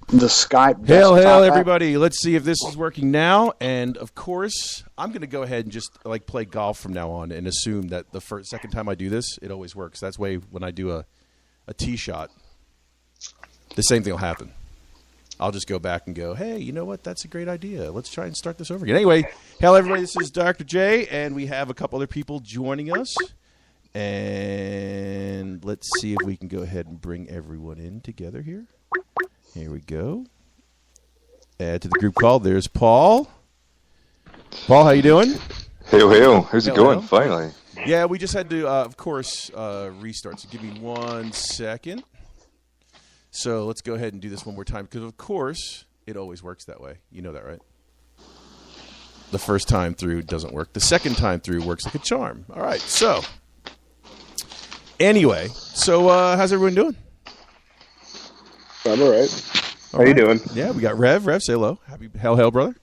the Skype Hail, desktop app. everybody. Let's see if this is working now. And, of course, I'm going to go ahead and just play golf from now on and assume that the second time I do this, it always works. That's way when I do a tee shot, the same thing will happen. I'll just go back and go, hey, you know what? That's a great idea. Let's try and start this over again. Anyway, hello, everybody. This is Dr. J, and we have a couple other people joining us. And let's see if we can go ahead and bring everyone in together here. Here we go. Add to the group call. There's Paul. Paul, how you doing? Hail. How's it going? Finally. Yeah, we just had to, of course, restart. So give me 1 second. So let's go ahead and do this one more time because, of course, it always works that way. You know that, right? The first time through doesn't work. The second time through works like a charm. All right, so anyway, how's everyone doing? I'm all right. How you doing? Yeah, we got Rev. Rev, say hello. Happy hail, brother.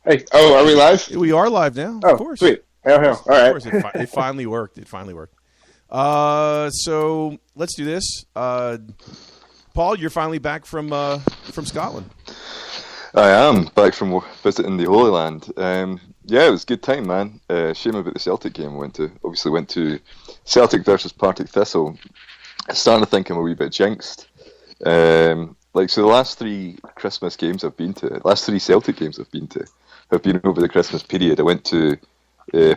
Hey, are we live? We are live now, of course. Sweet. Hail. All right. Of course, it finally worked. So let's do this. Paul, you're finally back from Scotland. I am back from visiting the Holy Land. Yeah, it was a good time, man. Shame about the Celtic game I went to. Obviously went to Celtic versus Partick Thistle. I'm starting to think I'm a wee bit jinxed. So the last 3 Christmas games I've been to, last 3 Celtic games I've been to, have been over the Christmas period. I went to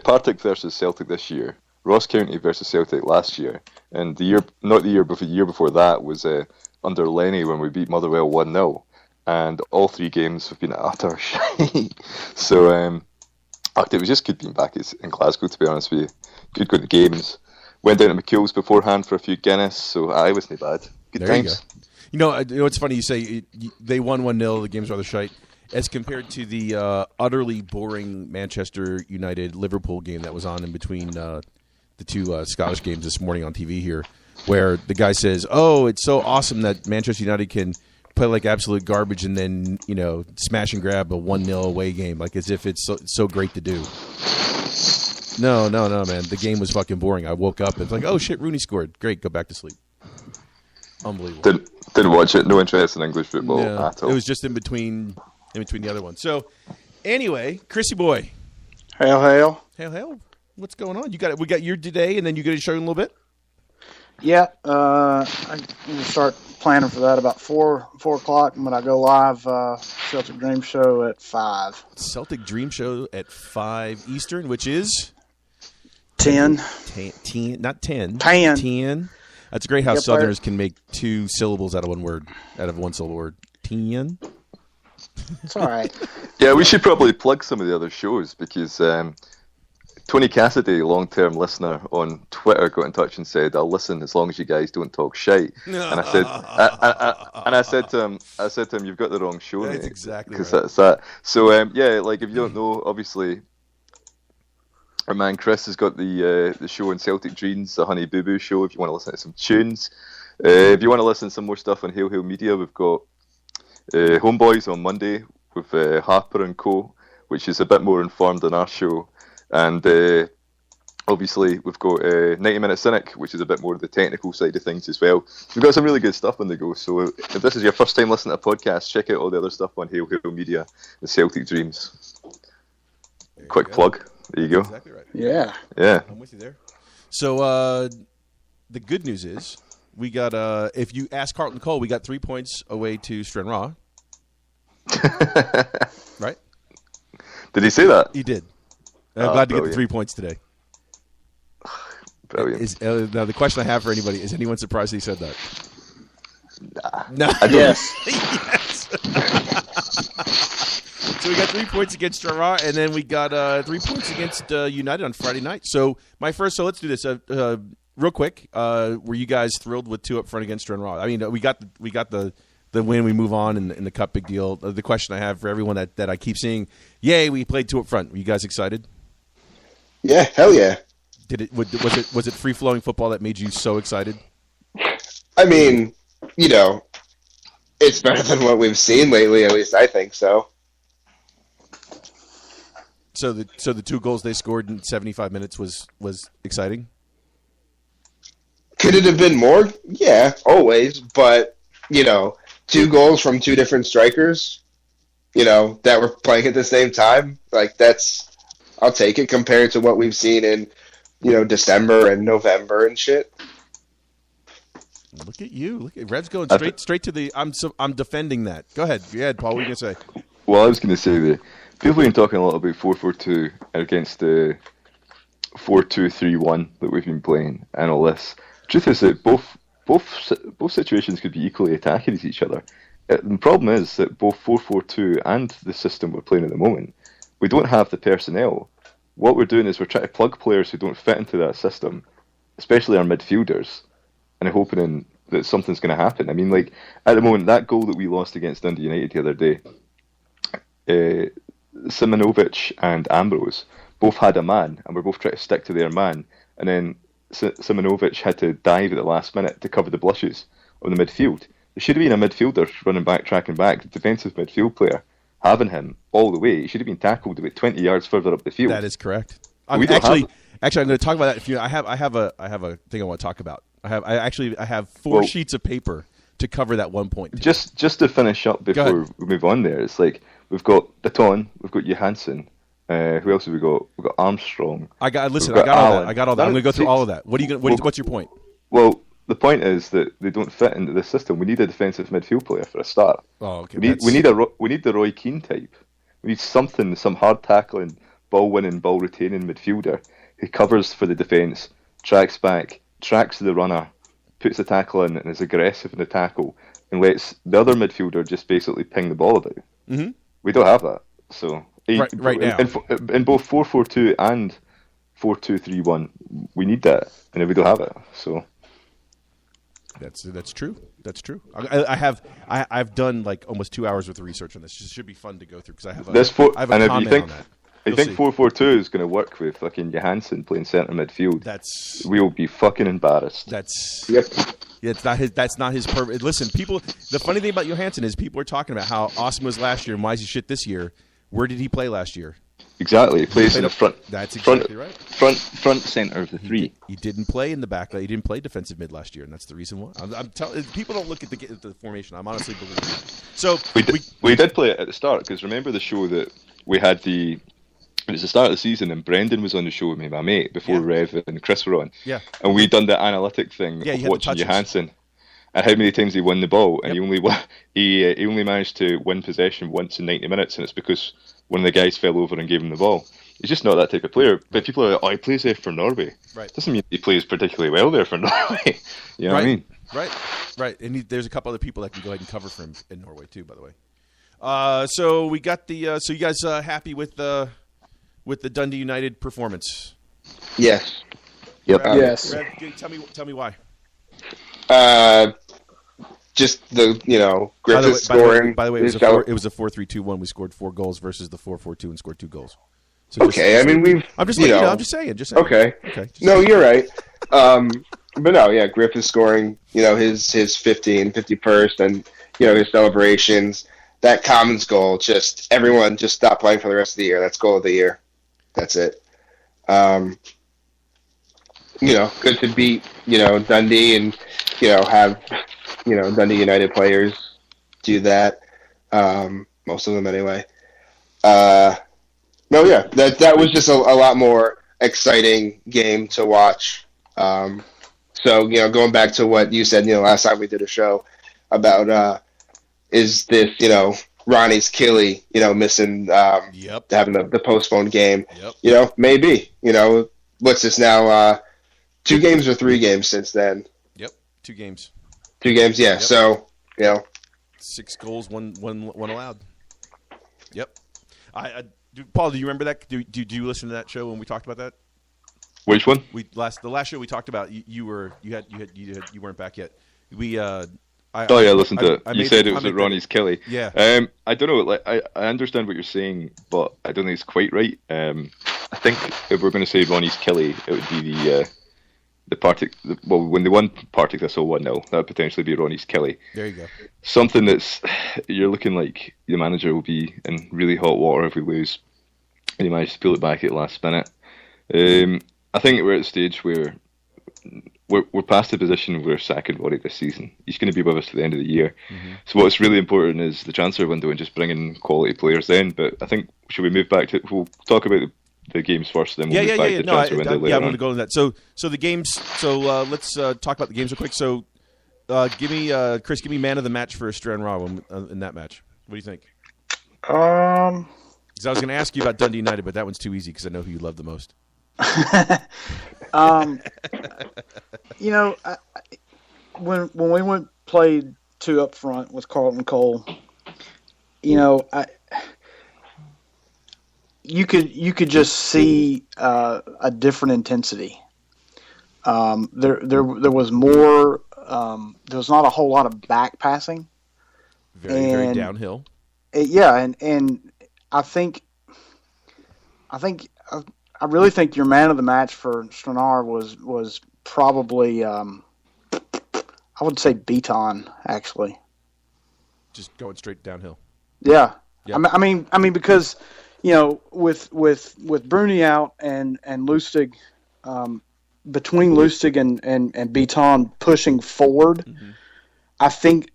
Partick versus Celtic this year, Ross County versus Celtic last year, and the year before that was under Lenny when we beat Motherwell 1-0, and all 3 games have been utter shite. So it was just good being back in Glasgow, to be honest with you. Good going to games. Went down to McKill's beforehand for a few Guinness, so I wasn't bad. Good there times. You go. It's funny you say they won 1-0, the game's rather shite, as compared to the utterly boring Manchester United-Liverpool game that was on in between the 2 Scottish games this morning on TV here, where the guy says, oh, it's so awesome that Manchester United can play like absolute garbage and then, smash and grab a 1-0 away game, like as if it's so great to do. No, man. The game was fucking boring. I woke up and it's like, oh, shit, Rooney scored. Great, go back to sleep. Unbelievable. Didn't watch it. No interest in English football at all. It was just in between the other ones. So, anyway, Chrissy boy. Hail. What's going on? We got your today, and then you going to show in a little bit. Yeah, I'm going to start planning for that about 4 o'clock when I go live. Celtic Dream Show at 5. Celtic Dream Show at 5 Eastern, which is 10. 10, not 10. 10. That's great how Southerners can make 2 syllables out of one syllable word. 10. It's all right. Yeah, we should probably plug some of the other shows because Tony Cassidy, long-term listener on Twitter, got in touch and said, "I'll listen as long as you guys don't talk shite." And I said to him, "You've got the wrong show." That's exactly right. That's that. So if you don't know, obviously, our man Chris has got the show on Celtic Dreams, the Honey Boo Boo Show. If you want to listen to some tunes, if you want to listen to some more stuff on Hail Media, we've got Homeboys on Monday with Harper and Co, which is a bit more informed than our show. And obviously we've got 90 Minute Cynic, which is a bit more of the technical side of things as well. We've got some really good stuff on the go. So if this is your first time listening to a podcast, check out all the other stuff on Hail Media, the Celtic Dreams. Quick plug. There you go. Exactly right. Yeah. I'm with you there. So the good news is we got, if you ask Carlton Cole, we got 3 points away to Stranraer. Right? Did he say that? He did. I'm glad to get the brilliant. 3 points today. Brilliant. Now, the question I have for anybody, is anyone surprised he said that? Nah. No. Yes. Yes. So we got 3 points against Stranraer, and then we got 3 points against United on Friday night. So let's do this real quick. Were you guys thrilled with 2 up front against Stranraer? I mean, we got the win. We move on in the cup. Big deal. The question I have for everyone that I keep seeing, yay, we played 2 up front. Were you guys excited? Yeah, hell yeah. Was it free flowing football that made you so excited? I mean, it's better than what we've seen lately. At least I think so. So the 2 goals they scored in 75 minutes was exciting? Could it have been more? Yeah, always. But, 2 goals from 2 different strikers, that were playing at the same time. Like, I'll take it compared to what we've seen in, December and November and shit. Look at you. Look at Red's going straight to the. I'm defending that. Go ahead, Paul. What are you gonna say? Well, I was going to say that people have been talking a lot about 4-4-2 against the 4-2-3-1 that we've been playing and all this. Truth is that both situations could be equally attacking as each other. The problem is that both 4-4-2 and the system we're playing at the moment, we don't have the personnel. What we're doing is we're trying to plug players who don't fit into that system, especially our midfielders, and hoping that something's going to happen. I mean, like, at the moment, that goal that we lost against Dundee United the other day, Simonovic and Ambrose both had a man, and we're both trying to stick to their man, and then Simonovic had to dive at the last minute to cover the blushes on the midfield. There should have been a midfielder running back, tracking back, the defensive midfield player, having him all the way. He should have been tackled about 20 yards further up the field. That is correct. Actually, I'm going to talk about that. If I have a thing I want to talk about. I have 4 sheets of paper to cover that one point. Just to finish up before we move on there, it's like we've got Baton, we've got Johansson. Who else have we got? We've got Armstrong. I got all that. I'm going to go through all of that. What's your point? Well, the point is that they don't fit into the system. We need a defensive midfield player for a start. Oh, okay. We need the Roy Keane type. We need some hard tackling, ball winning, ball retaining midfielder who covers for the defence, tracks back, tracks the runner, puts the tackle in, and is aggressive in the tackle, and lets the other midfielder just basically ping the ball about. Mm-hmm. We don't have that. So right now, in both 4-4-2 and 4-2-3-1, we need that, and we don't have it. So. That's true. That's true. I've done like almost 2 hours worth of research on this. It should be fun to go through because I have a comment on that. I think 4-4-2 is going to work with fucking Johansson playing centre midfield. We'll be fucking embarrassed. Yep. Yeah, that's not his perfect. Listen, people. The funny thing about Johansson is people are talking about how awesome he was last year and why is he shit this year. Where did he play last year? Exactly. He plays in the front. That's exactly right. Front centre of the 3. He didn't play in the back. He didn't play defensive mid last year, and that's the reason why. I'm telling people don't look at the formation. I'm honestly believing that. So we did play it at the start because remember the show that we had it was the start of the season and Brendan was on the show with me, my mate, before Rev and Chris were on. Yeah. And we done the analytic thing of watching Johansson and how many times he won the ball, and he only managed to win possession once in 90 minutes, and it's because one of the guys fell over and gave him the ball. He's just not that type of player. But people are like, he plays there for Norway. Right. Doesn't mean he plays particularly well there for Norway. You know what I mean? Right. And there's a couple other people that can go ahead and cover for him in Norway too, by the way. So we got the. So you guys happy with the Dundee United performance? Yes. Yep. Yes. Rev, tell me why. Just the Griffiths scoring. By the way, it was a 4-3-2-1. We scored 4 goals versus the 4-4-2 and scored 2 goals. So I'm just saying. Okay. No, you're right. But no, yeah, Griffiths scoring. His 51st, and his celebrations. That Commons goal, just everyone just stop playing for the rest of the year. That's goal of the year. That's it. Good to beat Dundee and have Dundee United players do that. Most of them anyway. No, yeah, that was just a lot more exciting game to watch. So going back to what you said, last time we did a show about is this Ronnie's Killy missing having the postponed game. Yep. Maybe what's this now? 2 games or 3 games since then? Yep, 2 games. 2 games, yeah. Yep. So 6 goals, one allowed. Yep. Paul, do you remember that? Do you listen to that show when we talked about that? Which one? The last show we talked about. You weren't back yet. I listened to it. You said it was at Ronnie's Kelly. Yeah. I don't know. Like I understand what you're saying, but I don't think it's quite right. I think if we're going to say Ronnie's Kelly, it would be the Partick. When they won Partick Thistle 1-0, that would potentially be Ronnie's Kelly. There you go. Something that's you're looking like the manager will be in really hot water if we lose, and he managed to pull it back at the last minute. I think we're at a stage where we're past the position where Saka and Rory this season. He's going to be with us to the end of the year. So what's really important is the transfer window and just bringing quality players then. But I think, should we move back to... We'll talk about the games first, then we'll move back to the transfer window later I'm going to go into that. So the games... So let's talk about the games real quick. So give me Chris, give me man of the match for Stranraer in that match. What do you think? Because I was going to ask you about Dundee United, but that one's too easy because I know who you love the most. When we played 2 up front with Carlton Cole, you could just see a different intensity. There was more. There was not a whole lot of back passing. Very downhill. And I really think your man of the match for Stranraer was probably I would say Beaton, actually. Just going straight downhill. Yeah. Yep. I mean because with Bruni out and Lustig, between Lustig and Beaton pushing forward, I think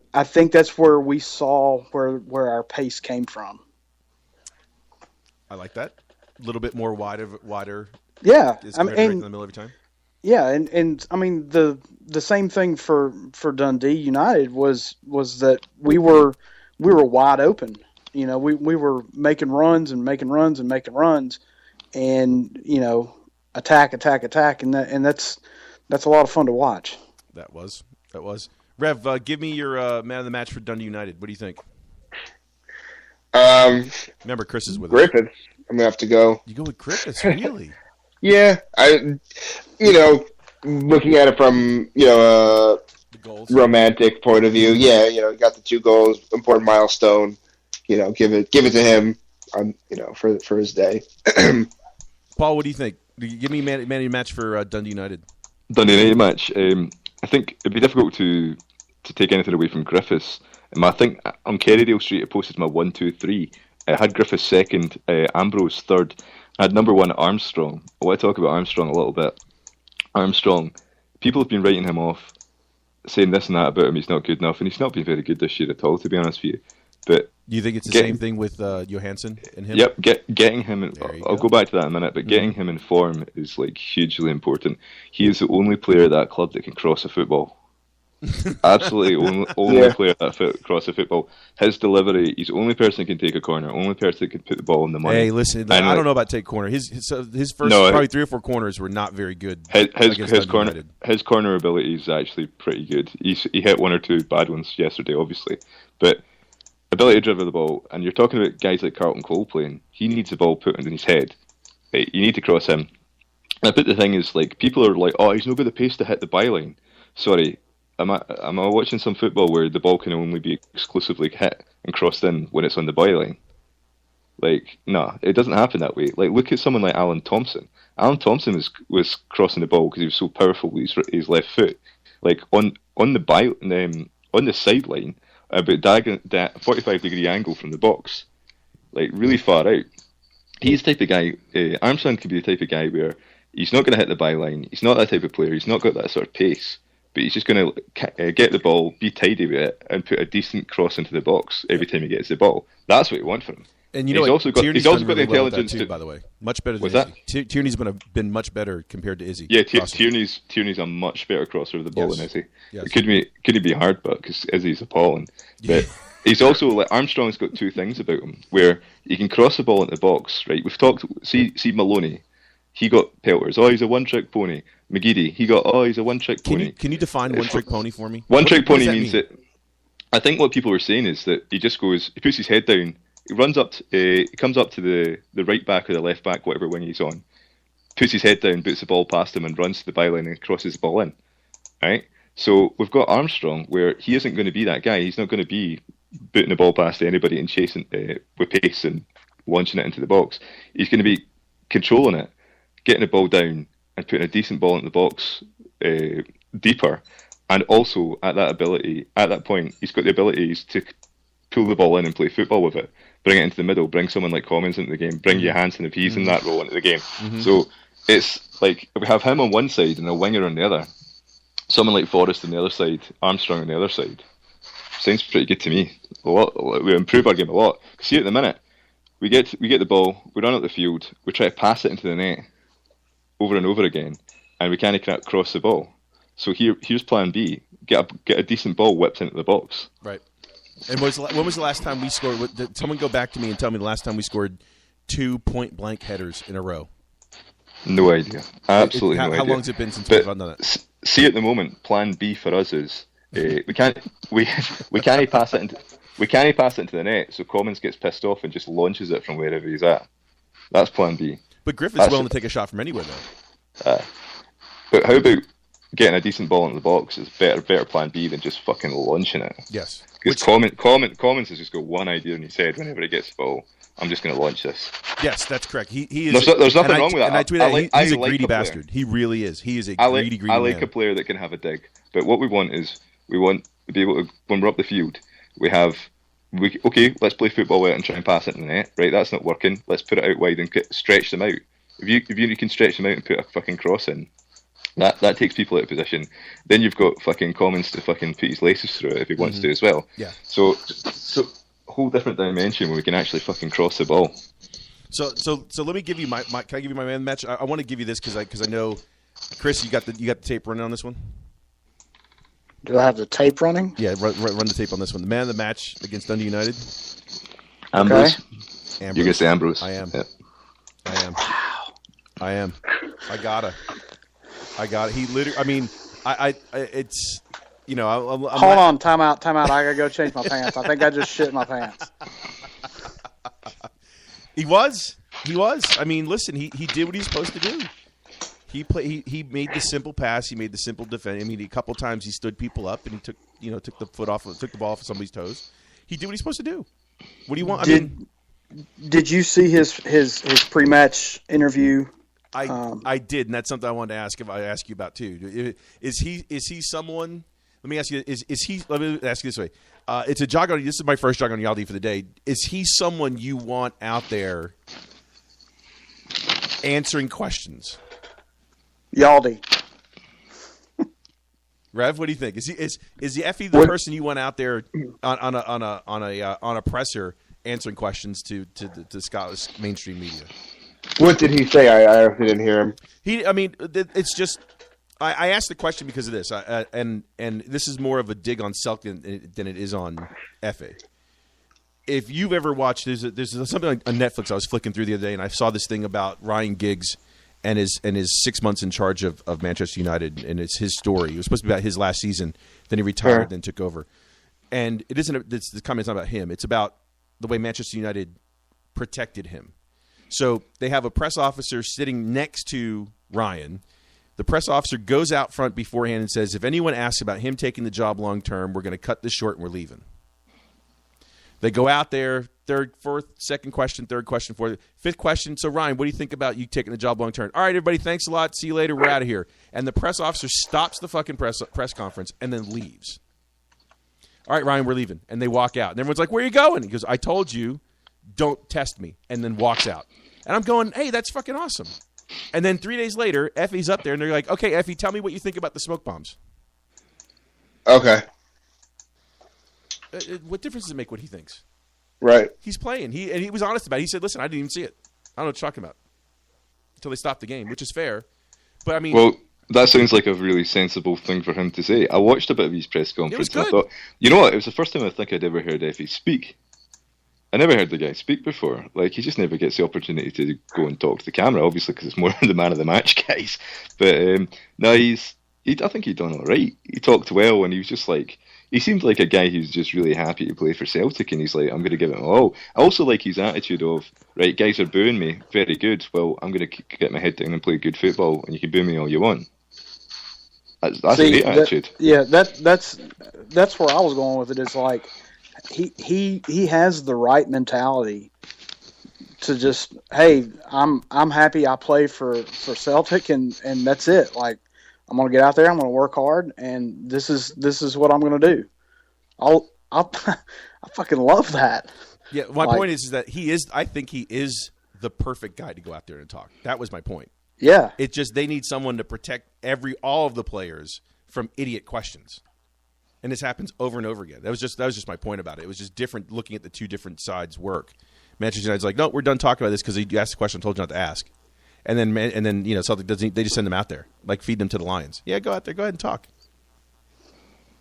that's where we saw where our pace came from. I like that. A little bit more wider. Yeah, Right in the middle every time. Yeah, and I mean the same thing for Dundee United was that we were wide open. We were making runs and attack, and that's a lot of fun to watch. That was. Rev, give me your man of the match for Dundee United. What do you think? Remember, Chris is with Griffiths. I'm gonna have to go. You go with Griffiths, really? Yeah, looking at it from the goals. Romantic point of view, he got the 2 goals, important milestone. Give it to him, for his day. Paul, what do you think? Give me man of the match for Dundee United. Dundee United match. I think it'd be difficult to take anything away from Griffiths. I think on Kerrydale Street, I posted my 1, 2, 3. I had Griffiths second, Ambrose third. I had number 1 Armstrong. I want to talk about Armstrong a little bit. Armstrong, people have been writing him off, saying this and that about him. He's not good enough, and he's not been very good this year at all, to be honest with you. But do you think it's the same thing with Johansson and him? Yep, getting him. I'll go back to that in a minute, but getting him in form is hugely important. He is the only player at that club that can cross a football. Absolutely, only player that cross a football. His delivery, he's the only person that can take a corner, only person that can put the ball in the money. Hey, listen, I don't know about take corner. His first probably 3 or 4 corners were not very good. His corner ability is actually pretty good. He hit 1 or 2 bad ones yesterday, obviously, but ability to dribble the ball. And you're talking about guys like Carlton Cole playing. He needs the ball put in his head. Right? You need to cross him. But the thing is, people are like, oh, he's not got the pace to hit the byline. Sorry. Am I watching some football where the ball can only be exclusively hit and crossed in when it's on the byline? No, it doesn't happen that way. Look at someone like Alan Thompson. Alan Thompson was crossing the ball because he was so powerful with his left foot. On the sideline, about 45-degree angle from the box, really far out. He's the type of guy. Armstrong could be the type of guy where he's not going to hit the byline. He's not that type of player. He's not got that sort of pace. But he's just going to get the ball, be tidy with it, and put a decent cross into the box every time he gets the ball. That's what you want from him. And he's also got the intelligence too, by the way, much better than Izzy. Tierney's been much better compared to Izzy. Yeah, Tierney's a much better crosser of the ball than Izzy. Yes. It couldn't be hard, but because Izzy's appalling. But he's also Armstrong's got 2 things about him where he can cross the ball into the box. Right, we've talked. See Maloney. He got pelters. Oh, he's a one-trick pony. McGeady, he's a one-trick pony. Can you define one-trick pony for me? One-trick pony means that. I think what people were saying is that he just goes, he puts his head down, he runs up, he comes up to the right back or the left back, whatever wing he's on, puts his head down, puts the ball past him, and runs to the byline and crosses the ball in. Right. So we've got Armstrong, where he isn't going to be that guy. He's not going to be booting the ball past anybody and chasing with pace and launching it into the box. He's going to be controlling it, getting the ball down and putting a decent ball in the box deeper, and also at that point, he's got the abilities to pull the ball in and play football with it, bring it into the middle, bring someone like Commons into the game, bring Johansson if he's in that role into the game. So it's like we have him on one side and a winger on the other. Someone like Forrest on the other side, Armstrong on the other side. Sounds pretty good to me. We improve our game a lot. See, at the minute, we get the ball, we run up the field, we try to pass it into the net over and over again, and we can't cross the ball. So here's plan B. Get a decent ball whipped into the box. Right. And when was the last time we scored? Did someone go back to me and tell me the last time we scored 2 point-blank headers in a row? No idea. Absolutely no idea. How long has it been since we've done that? See, at the moment, plan B for us is we can't pass it into the net, so Commons gets pissed off and just launches it from wherever he's at. That's plan B. But Griffiths is willing to take a shot from anywhere, though. But how about getting a decent ball into the box is better plan B than just fucking launching it. Yes. Because Commons has just got one idea in his head whenever he gets the ball. I'm just going to launch this. Yes, that's correct. He is. There's nothing wrong with that. And I tweet that. He's a greedy bastard. He really is. He is a greedy I like man. a player that can have a dig. But what we want is to be able to, when we're up the field, let's play football out and try and pass it in the net. Right, that's not working. Let's put it out wide and stretch them out. If you can stretch them out and put a fucking cross in, that takes people out of position. Then you've got fucking Commons to fucking put his laces through it if he wants to as well. Yeah. So whole different dimension where we can actually fucking cross the ball. So let me give you my can I give you my man of the match? I want to give you this because I know, Chris, you got the tape running on this one. Do I have the tape running? Yeah, run the tape on this one. The man of the match against Dundee United. Ambrose. Okay. You guess Ambrose. I am. Yep. I am. Wow. I am. I gotta. He literally. I mean, it's. You know, I'm hold on, time out. I gotta go change my pants. I think I just shit my pants. He was. I mean, listen, he did what he's supposed to do. He made the simple pass. He made the simple defense. I mean, a couple times he stood people up and he took the ball off of somebody's toes. He did what he's supposed to do. What do you want? Did you see his pre-match interview? I did, and that's something I wanted to ask you about too. Is he someone? Let me ask you: Let me ask you this way. It's a jog on. This is my first jog on Yaldi for the day. Is he someone you want out there answering questions? Yaldi. Rev, what do you think? Is the Effie the person you want out there on a presser answering questions to Scottish mainstream media? What did he say? I didn't hear him. It's just. I asked the question because of this, and this is more of a dig on Selk than it is on Effie. If you've ever watched, there's something on Netflix I was flicking through the other day, and I saw this thing about Ryan Giggs and his 6 months in charge of Manchester United, and it's his story. It was supposed to be about his last season. Then he retired, then took over. And it isn't. The comment's not about him. It's about the way Manchester United protected him. So they have a press officer sitting next to Ryan. The press officer goes out front beforehand and says, if anyone asks about him taking the job long term, we're going to cut this short and we're leaving. They go out there, third, fourth, second question, third question, fourth, fifth question. So, Ryan, what do you think about you taking the job long term? All right, everybody, thanks a lot. See you later. We're out of here. And the press officer stops the fucking press conference and then leaves. All right, Ryan, we're leaving. And they walk out. And everyone's like, where are you going? He goes, I told you, don't test me. And then walks out. And I'm going, hey, that's fucking awesome. And then 3 days later, Effie's up there, and they're like, okay, Effie, tell me what you think about the smoke bombs. Okay. What difference does it make what he thinks? Right. He's playing. He was honest about it. He said, listen, I didn't even see it. I don't know what you're talking about. Until they stopped the game, which is fair. But, I mean... Well, that sounds like a really sensible thing for him to say. I watched a bit of his press conference, and I thought, you know what, it was the first time I think I'd ever heard Effie speak. I never heard the guy speak before. Like, he just never gets the opportunity to go and talk to the camera, obviously, because it's more the man of the match guys. But no, I think he'd done all right. He talked well, and he was just like, he seemed like a guy who's just really happy to play for Celtic, and he's like, I'm going to give it all. I also like his attitude of, right, guys are booing me, very good. Well, I'm going to get my head down and play good football, and you can boo me all you want. That's a great attitude. That's where I was going with it. It's like, he has the right mentality to just, hey, I'm happy I play for Celtic and that's it. Like, I'm gonna get out there, I'm gonna work hard, and this is what I'm gonna do. I fucking love that. Yeah, my point is that I think he is the perfect guy to go out there and talk. That was my point. Yeah. It just they need someone to protect all of the players from idiot questions. And this happens over and over again. That was just my point about it. It was just different looking at the two different sides work. Manchester United's like, no, we're done talking about this because you asked the question, I told you not to ask. And then Celtic doesn't. They just send them out there, like feed them to the lions. Yeah, go out there, go ahead and talk.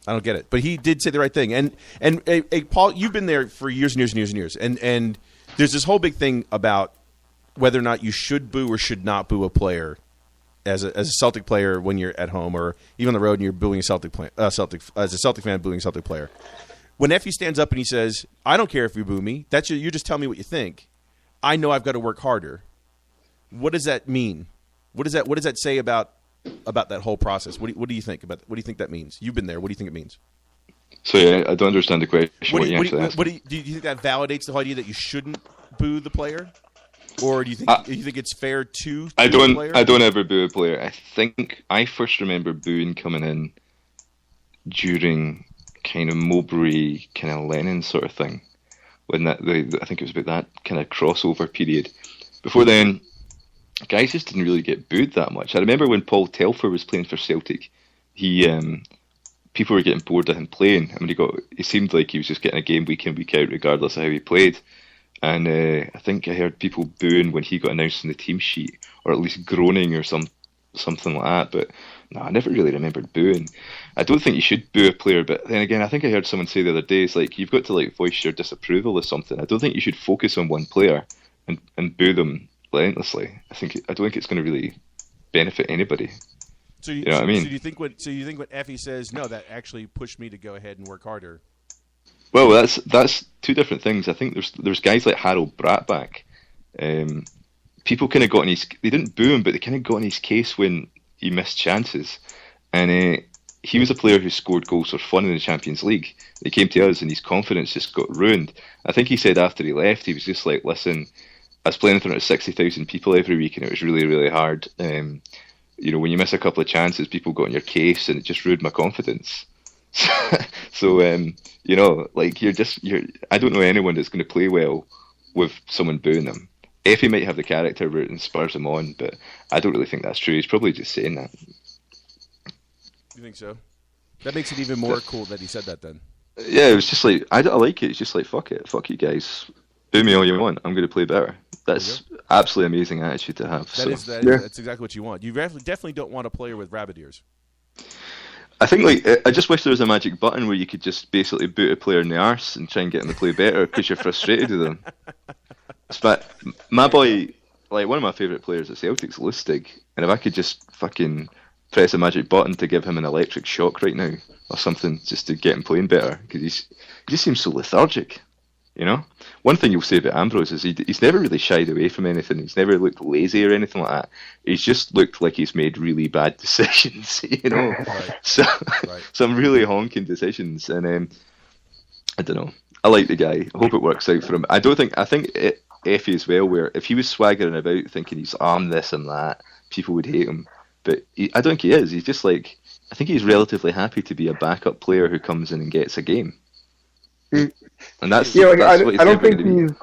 I don't get it, but he did say the right thing. And Paul, you've been there for years and years and years and years. And there's this whole big thing about whether or not you should boo or should not boo a player. As a Celtic player when you're at home or even on the road and you're booing a Celtic as a Celtic fan booing a Celtic player. When Effie stands up and he says, I don't care if you boo me. You just tell me what you think. I know I've got to work harder. What does that mean? What does that say about that whole process? What do you think about? What do you think that means? You've been there. What do you think it means? So yeah, I don't understand the question. Do you think that validates the whole idea that you shouldn't boo the player? Or do you think it's fair to I boo a player? don't ever boo a player. I think I first remember booing coming in during kind of Mowbray, kind of Lennon sort of thing. When I think it was about that kind of crossover period. Before then, guys just didn't really get booed that much. I remember when Paul Telfer was playing for Celtic, people were getting bored of him playing. I mean, he seemed like he was just getting a game week in, week out, regardless of how he played. And I think I heard people booing when he got announced in the team sheet, or at least groaning or something like that. But no, I never really remembered booing. I don't think you should boo a player, but then again, I think I heard someone say the other day, it's like you've got to like voice your disapproval of something. I don't think you should focus on one player and boo them relentlessly. I don't think it's going to really benefit anybody. So you know what I mean? So you think when Effie says no, that actually pushed me to go ahead and work harder. Well, that's two different things. I think there's guys like Harold Bratback. People kind of got in they didn't boo him, but they kind of got in his case when he missed chances. And he was a player who scored goals for fun in the Champions League. He came to us and his confidence just got ruined. I think he said after he left, he was just like, listen, I was playing in front of 60,000 people every week and it was really, really hard. When you miss a couple of chances, people got in your case and it just ruined my confidence. So, I don't know anyone that's going to play well with someone booing them. Effie might have the character where it spurs him on, but I don't really think that's true. He's probably just saying that. You think so? That makes it even more cool that he said that then. Yeah, it was just like, I like it. It's just like, fuck it. Fuck you guys. Boo me all you want. I'm going to play better. That's absolutely amazing attitude to have. That's exactly what you want. You definitely don't want a player with rabbit ears. I think, I just wish there was a magic button where you could just basically boot a player in the arse and try and get them to play better because you're frustrated with them. But my boy, like one of my favourite players at Celtic's Lustig, and if I could just fucking press a magic button to give him an electric shock right now or something just to get him playing better, because he just seems so lethargic, you know? One thing you'll say about Ambrose is he's never really shied away from anything. He's never looked lazy or anything like that. He's just looked like he's made really bad decisions, you know? Right. Some really honking decisions. And I don't know. I like the guy. I hope it works out for him. I think Effie as well, where if he was swaggering about thinking he's this and that, people would hate him. But I don't think he is. He's just like, I think he's relatively happy to be a backup player who comes in and gets a game. And that's what I don't think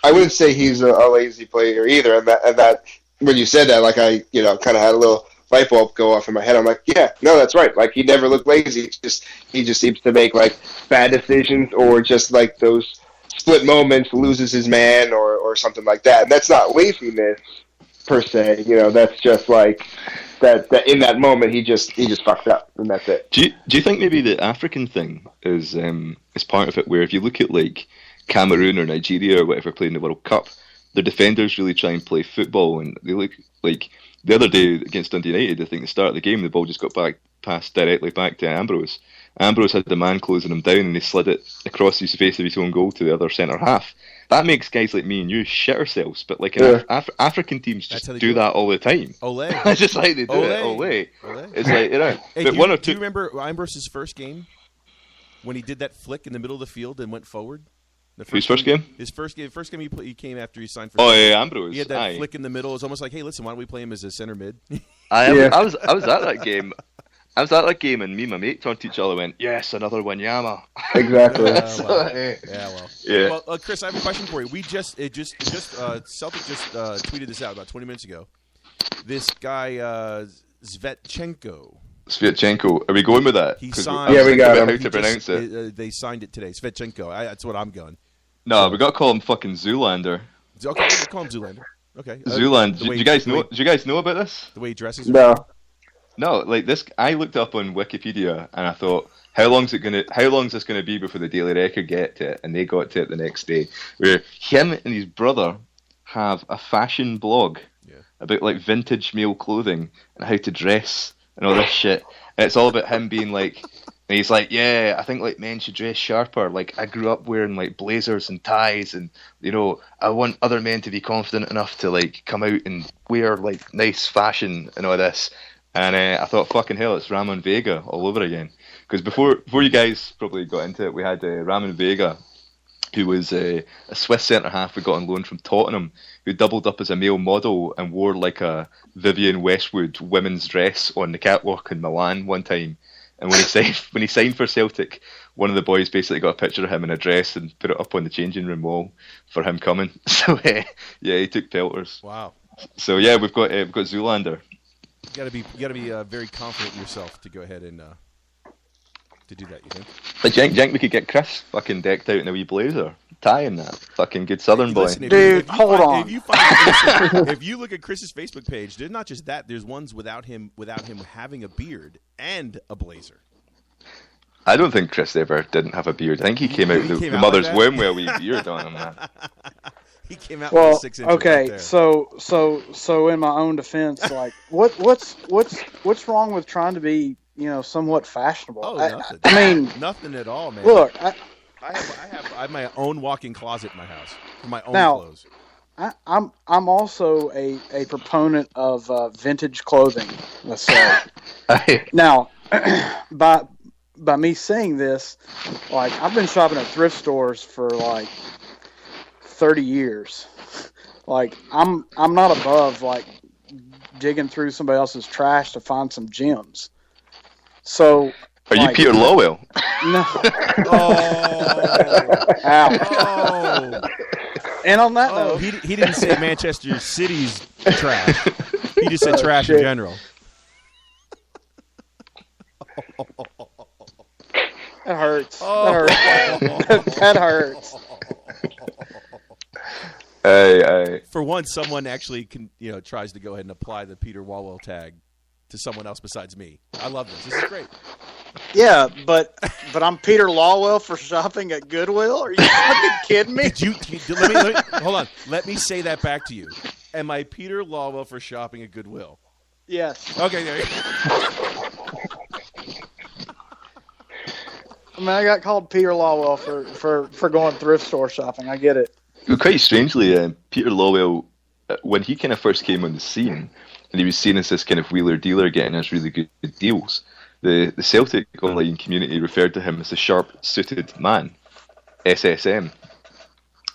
I wouldn't say he's a lazy player either. And that when you said that, like I kind of had a little light bulb go off in my head. I'm like, yeah, no, that's right. Like he never looked lazy. He just seems to make like bad decisions or just like those split moments, loses his man or something like that. And that's not laziness per se. That's just like that in that moment he just fucked up and that's it. Do you think maybe the African thing is part of it, where if you look at like Cameroon or Nigeria or whatever playing the World Cup, their defenders really try and play football, and they look like the other day against Dundee United, I think the start of the game the ball just got passed directly back to Ambrose. Ambrose had the man closing him down and he slid it across his face of his own goal to the other centre half. That makes guys like me and you shit ourselves, but like African teams just do that all the time. Ole. It's just like they do it. Ole. It's like, Hey, but one or two. Do you remember Ambrose's first game when he did that flick in the middle of the field and went forward? His first game? His first game he came after he signed for. Oh yeah, Ambrose. He had that flick in the middle. It was almost like, hey, listen, why don't we play him as a center mid? I was at that game. I was at that game, and me and my mate turned to each other and went, yes, another Wanyama. Exactly. Well, Chris, I have a question for you. Celtic just tweeted this out about 20 minutes ago. This guy Svetchenko. Svetchenko. Are we going with that? He signed. Yeah, we got him. How to pronounce it? They signed it today. Svetchenko. That's what I'm going. No, we got to call him fucking Zoolander. Okay, we'll call him Zoolander. Okay. Zoolander. Do you guys know? Do you guys know about this? The way he dresses. No. No, like this. I looked up on Wikipedia and I thought, how long is this gonna be before the Daily Record get to it? And they got to it the next day. Where him and his brother have a fashion blog about like vintage male clothing and how to dress and all this shit. And it's all about him being like, and he's like, yeah, I think like men should dress sharper. Like I grew up wearing like blazers and ties, and you know, I want other men to be confident enough to like come out and wear like nice fashion and all this. And I thought, fucking hell, it's Ramon Vega all over again. Because before you guys probably got into it, we had Ramon Vega, who was a Swiss centre-half we got on loan from Tottenham, who doubled up as a male model and wore like a Vivienne Westwood women's dress on the catwalk in Milan one time. And when he signed for Celtic, one of the boys basically got a picture of him in a dress and put it up on the changing room wall for him coming. So yeah, he took pelters. Wow. So yeah, we've got Zoolander. You gotta be very confident in yourself to go ahead and to do that. You think? Like, do you think we could get Chris fucking decked out in a wee blazer, tie and that fucking good Southern boy? Listen, Hold on. If you look at Chris's Facebook page, there's not just that. There's ones without him having a beard and a blazer. I don't think Chris ever didn't have a beard. I think he came out the mother's womb with a wee beard on him. Man. He came out with 6 inches. Okay, right there. so in my own defense, like what's wrong with trying to be, somewhat fashionable? Oh, nothing. I mean, nothing at all, man. Look, I have my own walk-in closet in my house for my own now, clothes. I'm also a proponent of vintage clothing. Let's say. Now, by me saying this, like I've been shopping at thrift stores for like 30 years. Like I'm not above like digging through somebody else's trash to find some gems. So are you Peter Lowell? No. Oh. And on that note, he didn't say Manchester City's trash. He just said trash in general. That hurts. That hurts. For once, someone actually tries to go ahead and apply the Peter Lawwell tag to someone else besides me. I love this. This is great. Yeah, but I'm Peter Lawwell for shopping at Goodwill? Are you fucking kidding me? Let me hold on. Let me say that back to you. Am I Peter Lawwell for shopping at Goodwill? Yes. Okay, there you go. I mean, I got called Peter Lawwell for going thrift store shopping. I get it. Well, quite strangely, Peter Lawwell, when he kind of first came on the scene, and he was seen as this kind of wheeler dealer getting us really good deals, the Celtic online community referred to him as the sharp-suited man, SSM.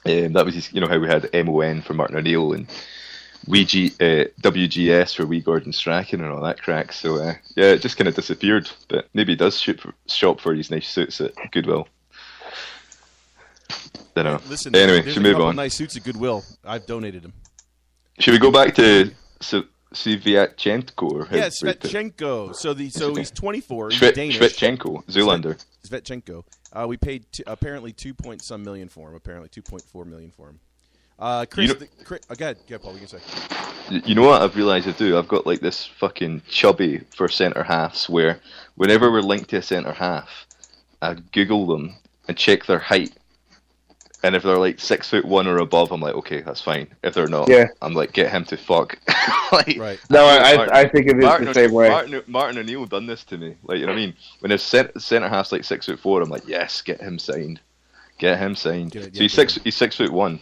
That was his, how we had MON for Martin O'Neill and WGS for Wee Gordon Strachan and all that crack. So yeah, it just kind of disappeared. But maybe he does shop for his nice suits at Goodwill. Don't know. Listen, anyway, there's should a move couple on. Nice suits at Goodwill. I've donated them. Should we go back to Sviatchenko? Yeah, Svetchenko. So he's 24. He's Danish. Svetchenko, Zoolander. Svetchenko. We paid apparently 2.some million for him. Apparently 2.4 million for him. Chris, go ahead, Paul. You can say. You know what I've realised I do? I've got like this fucking chubby for centre halves where whenever we're linked to a centre half, I Google them and check their height. And if they're like 6'1" or above, I'm like, okay, that's fine. If they're not, I'm like, get him to fuck. Like, right. No, I think of it the same way. Martin O'Neill done this to me. Like, you know what I mean? When his centre half's like 6'4", I'm like, yes, get him signed. Get him signed. So he's 6'1".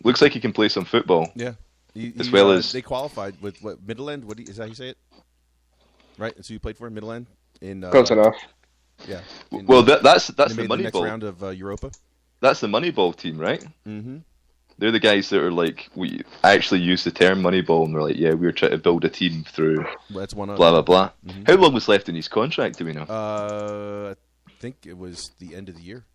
Looks like he can play some football. Yeah. As well as they qualified with what Midland? Is that how you say it? Right. So you played for Midland in close enough. Yeah. Well, that's the Moneyball. Next round of Europa. That's the Moneyball team, right? Mm-hmm. They're the guys that are like, we actually use the term Moneyball, and we're like, yeah, we were trying to build a team through that's one blah, blah, blah. Mm-hmm. How long was left in his contract, do we know? I think it was the end of the year.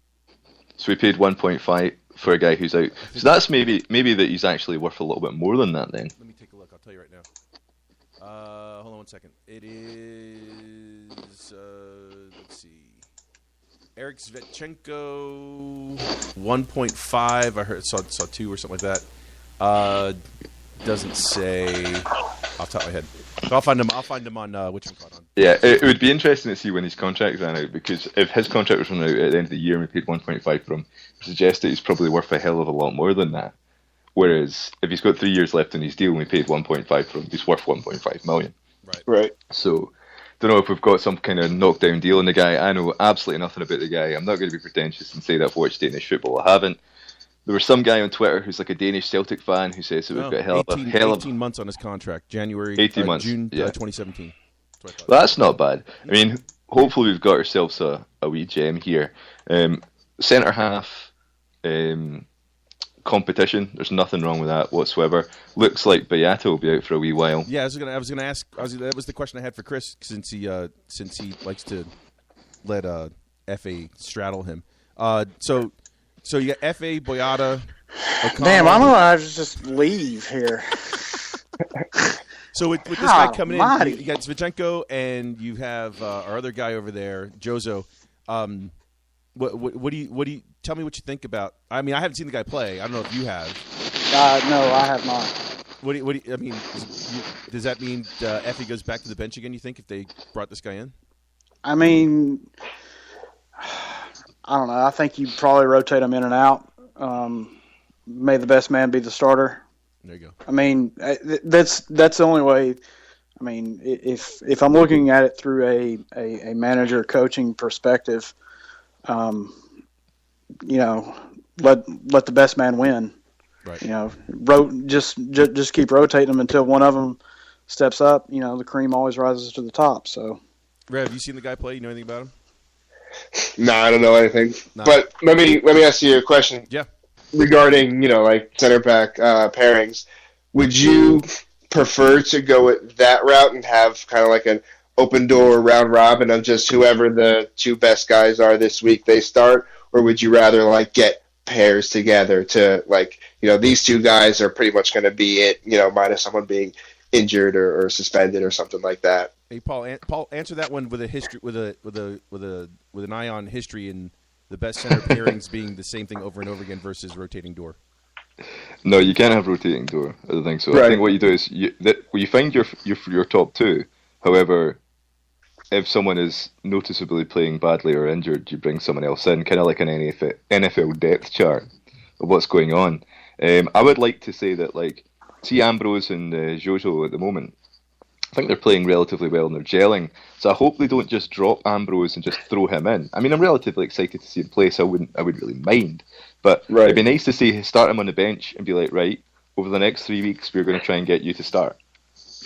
So we paid 1.5 for a guy who's out. So that's maybe that he's actually worth a little bit more than that then. Let me take a look. I'll tell you right now. Hold on one second. It is, let's see. Eric Svetchenko, 1.5. I saw 2 or something like that. Doesn't say off the top of my head. So I'll find him on which one caught on. Yeah, it would be interesting to see when his contract ran out, because if his contract was running out at the end of the year and we paid 1.5 for him, it suggests that he's probably worth a hell of a lot more than that. Whereas if he's got 3 years left in his deal and we paid 1.5 for him, he's worth 1.5 million. Right. So, don't know if we've got some kind of knockdown deal on the guy. I know absolutely nothing about the guy. I'm not going to be pretentious and say that I've watched Danish football. I haven't. There was some guy on Twitter who's like a Danish Celtic fan who says that we've got 18 months on his contract. June 2017. That's not bad. I mean, hopefully we've got ourselves a wee gem here. Centre half competition. There's nothing wrong with that whatsoever. Looks like Beato will be out for a wee while. Yeah, I was gonna ask. That was the question I had for Chris, since he likes to let FA straddle him. So you got FA, Boyata, O'Connell. Damn, I'm gonna just leave here. So with this guy coming in, you got Svichenko, and you have our other guy over there, Jozo. What do you tell me what you think about? I mean, I haven't seen the guy play. I don't know if you have. No, I have not. What do you, I mean, does that mean Effie goes back to the bench again, you think, if they brought this guy in? I mean, I don't know. I think you probably rotate him in and out. May the best man be the starter. There you go. I mean, that's the only way. I mean, if I'm looking at it through a manager coaching perspective, you know, let the best man win. Right. You know, just keep rotating them until one of them steps up. You know, the cream always rises to the top. So, Rev, have you seen the guy play? You know anything about him? No, I don't know anything. No. But let me ask you a question. Yeah. Regarding, you know, like center back pairings, would you prefer to go with that route and have kind of like an open door round robin of just whoever the two best guys are this week they start, or would you rather like get pairs together to, like, you know, these two guys are pretty much going to be it, you know, minus someone being injured or suspended or something like that? Hey, Paul, answer that one with a history, with an eye on history and the best center pairings being the same thing over and over again versus rotating door. No, you can't have rotating door. I don't think so. Right. I think what you do is you find your top two. However, if someone is noticeably playing badly or injured, you bring someone else in, kind of like an NFL depth chart of what's going on. I would like to say that, like, see Ambrose and Jojo at the moment, I think they're playing relatively well and they're gelling. So I hope they don't just drop Ambrose and just throw him in. I mean, I'm relatively excited to see him play, so I wouldn't really mind. But It'd be nice to see start him on the bench and be like, right, over the next 3 weeks, we're going to try and get you to start.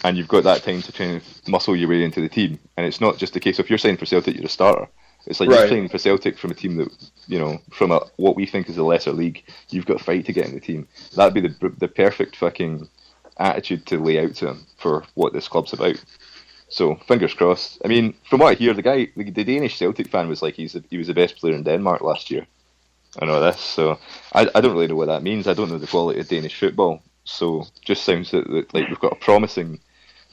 And you've got that time to try and muscle your way into the team. And it's not just a case of, if you're signing for Celtic, you're a starter. It's like you're signing for Celtic from a team that, you know, from what we think is a lesser league. You've got to fight to get in the team. That'd be the perfect fucking attitude to lay out to him for what this club's about. So fingers crossed. I mean, from what I hear, the Danish Celtic fan was like he was the best player in Denmark last year. I know this, so I don't really know what that means. I don't know the quality of Danish football, so just sounds that like we've got a promising,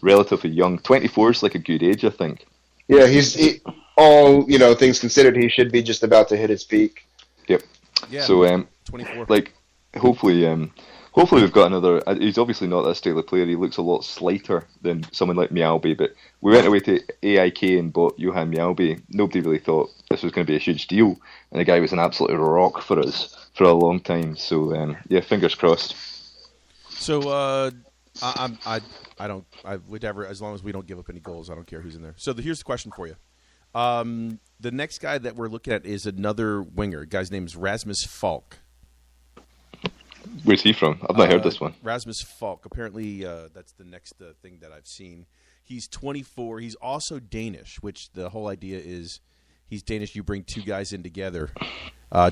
relatively young. 24 is like a good age, I think. Yeah, all, you know, things considered, he should be just about to hit his peak. Yep. Yeah. So 24. Like, hopefully we've got another. He's obviously not that style of player. He looks a lot slighter than someone like Mjällby. But we went away to AIK and bought Johan Mjällby. Nobody really thought this was going to be a huge deal, and the guy was an absolute rock for us for a long time. So yeah, fingers crossed. So whatever, as long as we don't give up any goals, I don't care who's in there. So here's the question for you. The next guy that we're looking at is another winger. The guy's name is Rasmus Falk. Where's he from? I've not heard this one. Rasmus Falk. Apparently, that's the next thing that I've seen. He's 24. He's also Danish, which the whole idea is he's Danish. You bring two guys in together,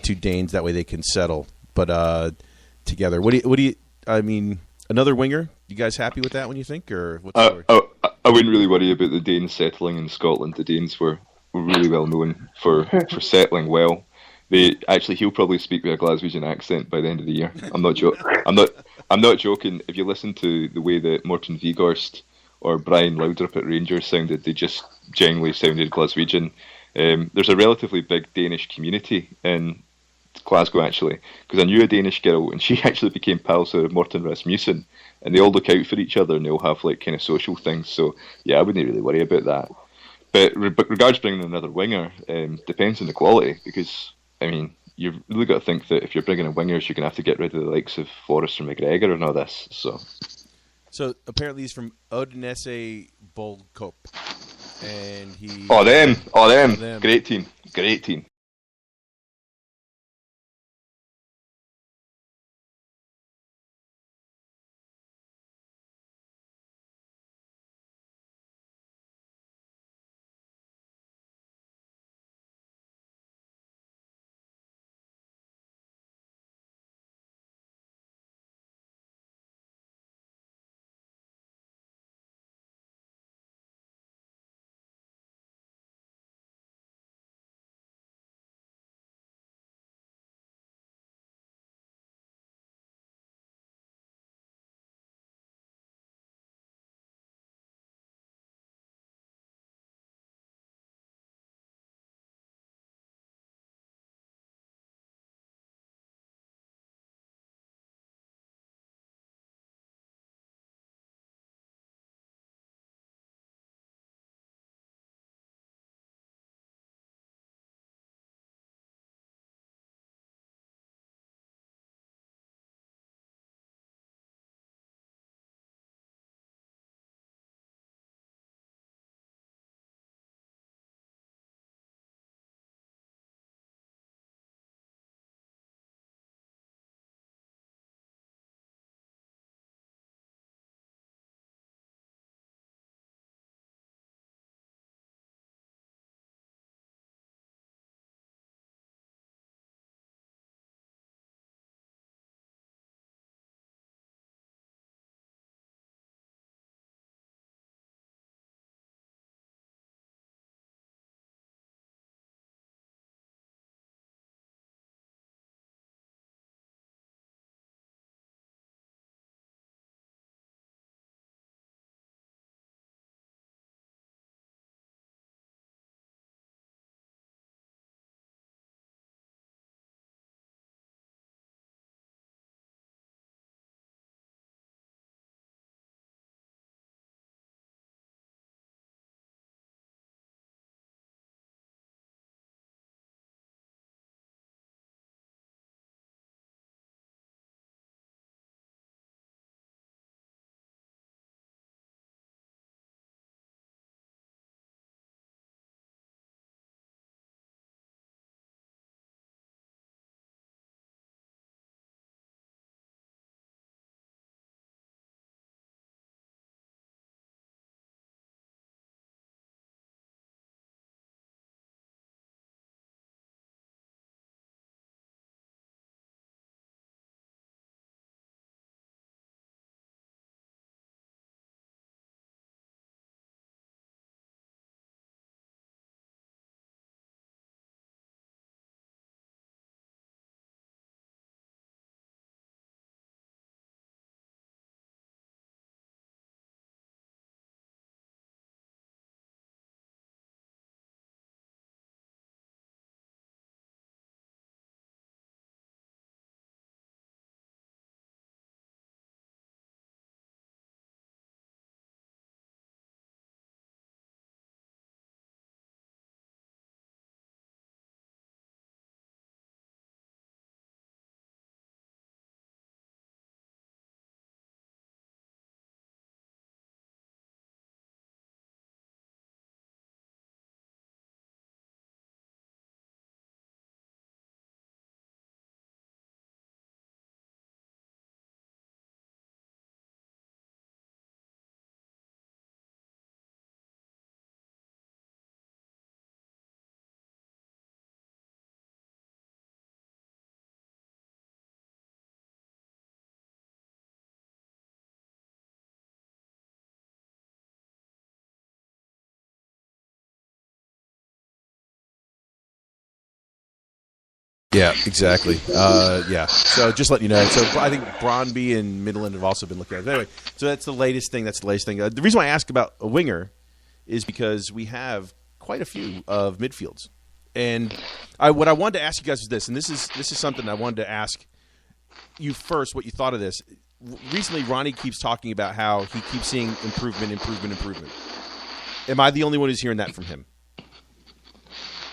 two Danes. That way they can settle. But together, what do you? I mean, another winger. You guys happy with that one? You think, or what's the story? I wouldn't really worry about the Danes settling in Scotland. The Danes were really well known for settling well. He'll probably speak with a Glaswegian accent by the end of the year. I'm not joking. If you listen to the way that Morten Vigorst or Brian Laudrup at Rangers sounded, they just genuinely sounded Glaswegian. There's a relatively big Danish community in Glasgow, actually, because I knew a Danish girl and she actually became pals with Morten Rasmussen, and they all look out for each other and they all have like kind of social things. So yeah, I wouldn't really worry about that. But regards bringing in another winger, depends on the quality, because I mean you've really got to think that if you're bringing in wingers, you're going to have to get rid of the likes of Forrest or McGregor and all this. So apparently he's from Odense Boldkop, and them, great team. Yeah, exactly. Yeah. So just letting you know. So I think Brøndby and Midland have also been looking at it. Anyway, so that's the latest thing. The reason why I ask about a winger is because we have quite a few of midfields. And what I wanted to ask you guys is this, and this is something I wanted to ask you first, what you thought of this. Recently, Ronnie keeps talking about how he keeps seeing improvement. Am I the only one who's hearing that from him?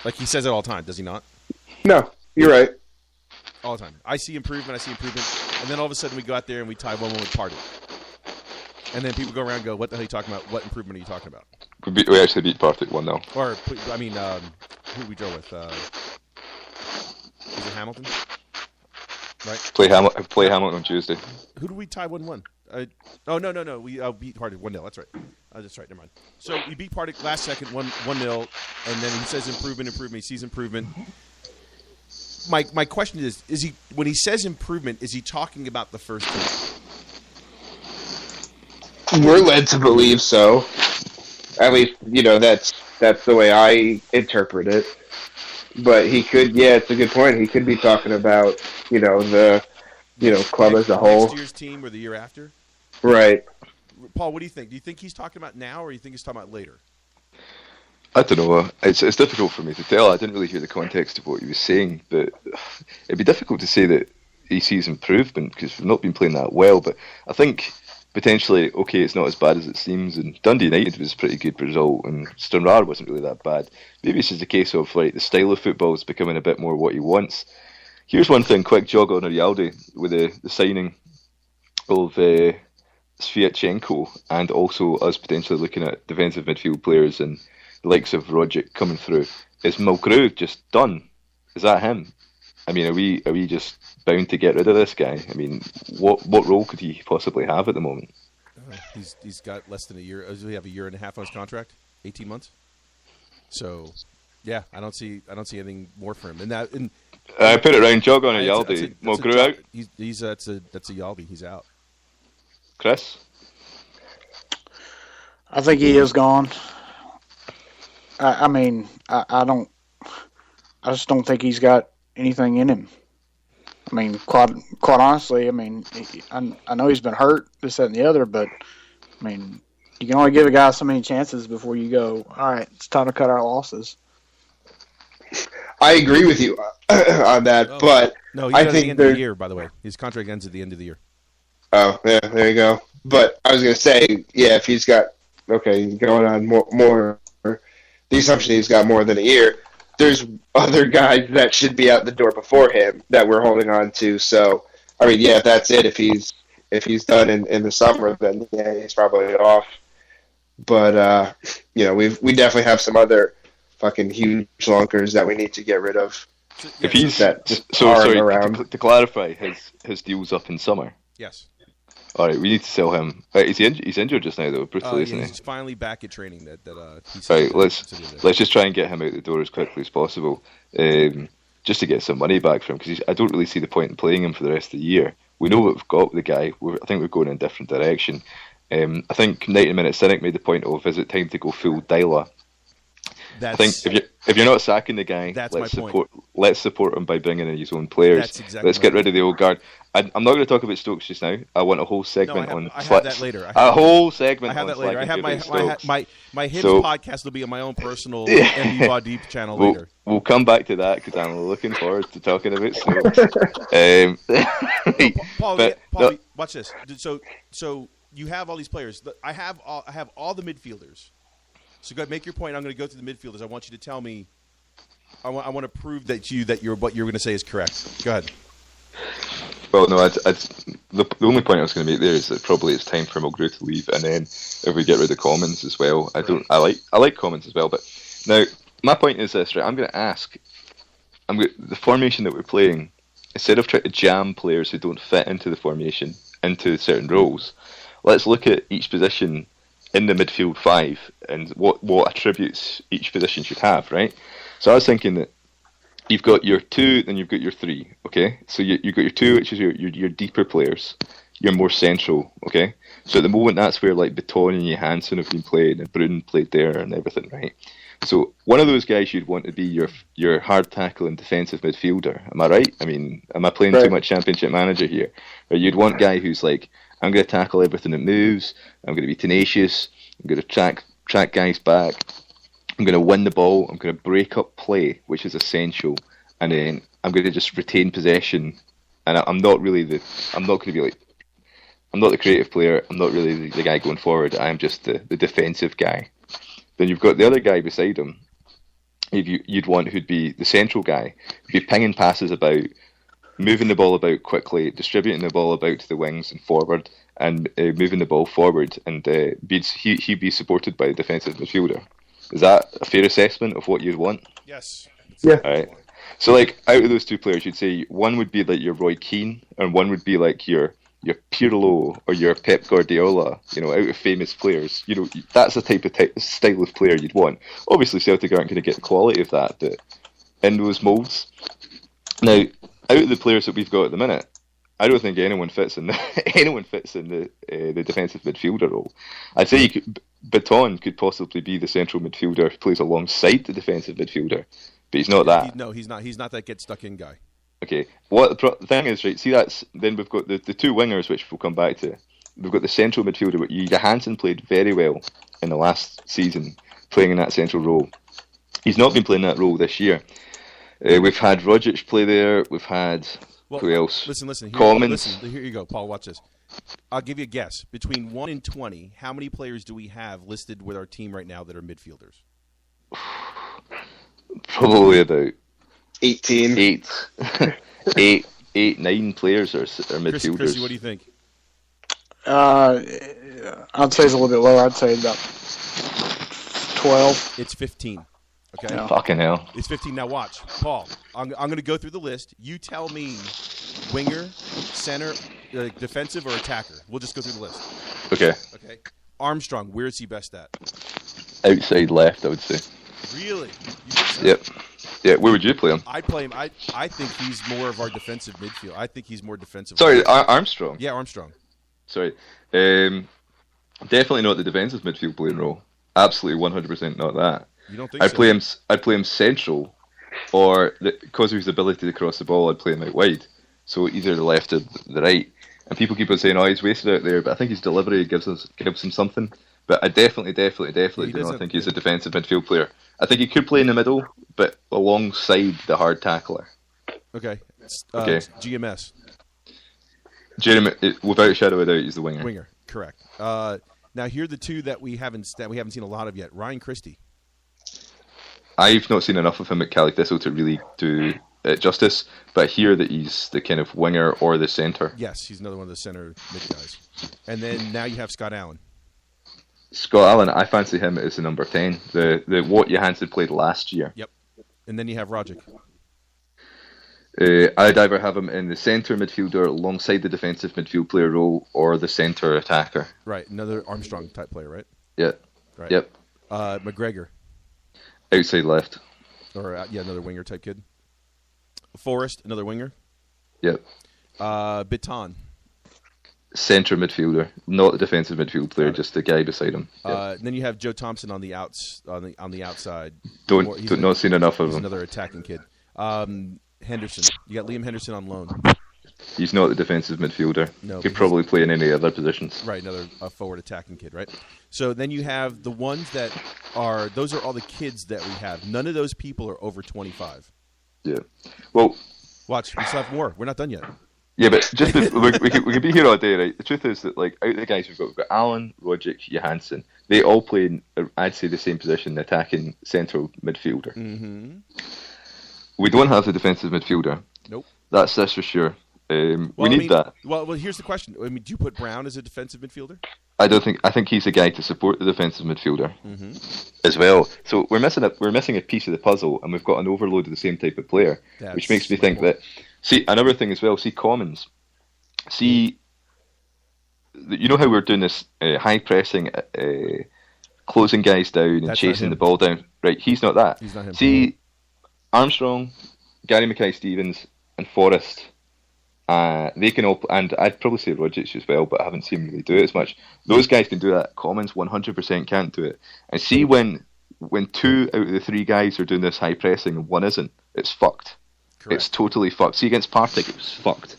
Like he says it all the time, does he not? No, you're right. All the time. I see improvement, and then all of a sudden we go out there and we tie 1-1 with Party. And then people go around and go, what the hell are you talking about? What improvement are you talking about? We actually beat Partick 1-0. Or, I mean, who did we draw with? Is it Hamilton? Right? Play Hamilton on Tuesday. Who did we tie 1-1? No. We beat Partick 1-0. That's right. That's right. Never mind. So we beat Partick last second 1-0, and then he says improvement. He sees improvement. My question is he, when he says improvement, is he talking about the first team? We're led to believe so. At least, that's the way I interpret it. But he could, it's a good point. He could be talking about, the, club as a whole. Next year's team or the year after? Right. Paul, what do you think? Do you think he's talking about now or do you think he's talking about later? I don't know. It's difficult for me to tell. I didn't really hear the context of what he was saying, but it'd be difficult to say that he sees improvement because we've not been playing that well. But I think potentially, okay, it's not as bad as it seems, and Dundee United was a pretty good result, and Stranraer wasn't really that bad. Maybe it's just a case of the style of football is becoming a bit more what he wants. Here's one thing, quick jog on Rialdi with the signing of Sviatchenko, and also us potentially looking at defensive midfield players and the likes of Rogic coming through. Is Mulgrew just done? Is that him? I mean, are we just bound to get rid of this guy? I mean, what role could he possibly have at the moment? He's got less than a year. Does he have a year and a half on his contract? 18 months. So, yeah, I don't see anything more for him. And I put it round, jog on a Yaldi. Mulgrew out. That's a Yaldi. He's out. Chris, I think he is gone. I mean, I just don't think he's got anything in him. I mean, quite honestly, I mean, I know he's been hurt, this, that, and the other, but, I mean, you can only give a guy so many chances before you go, all right, it's time to cut our losses. I agree with you on that, but no, he's I at think the end of the year, by the way. His contract ends at the end of the year. Oh, yeah, there you go. But I was going to say, if he's got, going on more, the assumption he's got more than a year, there's other guys that should be out the door before him that we're holding on to. So, I mean, if that's it. If he's done in the summer, then he's probably off. But we definitely have some other fucking huge lunkers that we need to get rid of. If he's around. To clarify, his deal's up in summer. Yes. All right, we need to sell him. He's injured just now, though, brutally, isn't he? He's finally back at training. Right, let's just try and get him out the door as quickly as possible, just to get some money back from him. Because I don't really see the point in playing him for the rest of the year. We know what we've got with the guy. I think we're going in a different direction. I think 90 Minute Cynic made the point of, is it time to go full Dyla? I think if you're not sacking the guy, let's support him by bringing in his own players. Let's get rid of the old guard. I'm not going to talk about Stokes just now. I want a whole segment on. I have that later. A whole segment. I have that later. I have my Hibs podcast will be on my own personal MB Raw Deep channel later. We'll come back to that because I'm looking forward to talking about Stokes. Paul, watch this. So you have all these players. I have all the midfielders. So go ahead, make your point. I'm going to go through the midfielders. I want you to tell me. I want to prove that what you're going to say is correct. Go ahead. Well, no, the only point I was going to make there is that probably it's time for Mulgrew to leave, and then if we get rid of Commons as well, I like Commons as well. But now my point is this, right? I'm going to ask. The formation that we're playing, instead of trying to jam players who don't fit into the formation into certain roles, let's look at each position in the midfield five and what attributes each position should have, right? So I was thinking that you've got your 2, then you've got your 3, okay? So you've got your 2, which is your deeper players, your more central, okay? So at the moment, that's where like Baton and Johansson have been playing, and Brun played there and everything, right? So one of those guys you'd want to be your hard tackling defensive midfielder. Am I right? I mean, am I playing too much Championship Manager here? Or you'd want a guy who's like, I'm going to tackle everything that moves. I'm going to be tenacious. I'm going to track guys back. I'm going to win the ball. I'm going to break up play, which is essential. And then I'm going to just retain possession. And I'm not going to be like, I'm not the creative player. I'm not really the guy going forward. I'm just the defensive guy. Then you've got the other guy beside him. You'd want who'd be the central guy, who'd be pinging passes about, moving the ball about quickly, distributing the ball about to the wings and forward, and moving the ball forward. And he'd be supported by a defensive midfielder. Is that a fair assessment of what you'd want? Yes. Yeah. All right. So, like, out of those two players, you'd say one would be like your Roy Keane, and one would be like your Pirlo or your Pep Guardiola, out of famous players. That's the type of style of player you'd want. Obviously, Celtic aren't going to get the quality of that, but in those moulds. Now, out of the players that we've got at the minute, I don't think anyone fits in the defensive midfielder role. I'd say Baton could possibly be the central midfielder who plays alongside the defensive midfielder, but he's not that. He's not. He's not that get stuck in guy. Okay, what the thing is, right, see, then we've got the two wingers, which we'll come back to. We've got the central midfielder, but Johansson played very well in the last season, playing in that central role. He's not been playing that role this year. We've had Rogic play there, we've had, who else? Listen, Commons. Here you go, Paul, watch this. I'll give you a guess. Between 1 and 20, how many players do we have listed with our team right now that are midfielders? Probably about 18. 9 players are midfielders. Chrissy, what do you think? I'd say it's a little bit lower. I'd say about 12. It's 15. Okay. Yeah. Fucking hell. It's 15. Now watch, Paul. I'm going to go through the list. You tell me, winger, center, defensive, or attacker. We'll just go through the list. Okay. Okay. Armstrong, where is he best at? Outside left, I would say. Really? You think so? Yep. Yeah, where would you play him? I'd play him. I think he's more of our defensive midfield. I think he's more defensive. Sorry, Armstrong. Yeah, Armstrong. Sorry. Definitely not the defensive midfield playing role. Absolutely 100% not that. You don't think so? I'd play him central, or because of his ability to cross the ball, I'd play him out wide. So either the left or the right. And people keep on saying, "Oh, he's wasted out there," but I think his delivery gives him something. But I definitely do not think he's a defensive midfield player. I think he could play in the middle, but alongside the hard tackler. Okay. Okay. GMS. Jeremy, without a shadow of a doubt, he's the winger. Winger, correct. Now here are the two that we haven't seen a lot of yet. Ryan Christie. I've not seen enough of him at Cali Thistle to really do it justice, but I hear that he's the kind of winger or the centre. Yes, he's another one of the center mid guys. And then now you have Scott Allen. Scott Allen, I fancy him as the number 10. The what Johansson played last year. Yep. And then you have Rogic. I'd either have him in the centre midfielder alongside the defensive midfield player role or the centre attacker. Right, another Armstrong type player, right? Yeah. Right. Yep. McGregor. Outside left. Or, another winger type kid. Forrest, another winger. Yep. Bitton. Centre midfielder, not the defensive midfield player, just the guy beside him. Yep. Then you have Joe Thompson on the outside. Not seen enough of he's him. Another attacking kid. Henderson. You got Liam Henderson on loan. He's not the defensive midfielder. No, He'd probably play in any other positions. Right, another forward attacking kid, right? So then you have the ones those are all the kids that we have. None of those people are over 25. Yeah. Well, watch, we still have more. We're not done yet. Yeah, but just we could be here all day, right? The truth is that, like, out of the guys we've got Allen, Rogic, Johansson. They all play in, I'd say, the same position, attacking central midfielder. Mm-hmm. We don't have the defensive midfielder. Nope. That's for sure. We need that. Well, here's the question. I mean, do you put Brown as a defensive midfielder? I think he's a guy to support the defensive midfielder as well. So we're missing a piece of the puzzle, and we've got an overload of the same type of player, which makes me think that. See, another thing as well. See Commons. See, you know how we're doing this high pressing, closing guys down and chasing the ball down. Right? He's not that. He's not him. See, Armstrong, Gary Mackay-Stevens, and Forrest. They can all, and I'd probably say Rogic as well, but I haven't seen him really do it as much. Those guys can do that. Commons 100% can't do it. And see when when 2 out of the 3 guys are doing this high pressing and 1 isn't, it's fucked. Correct. It's totally fucked. See, against Partick, it was fucked.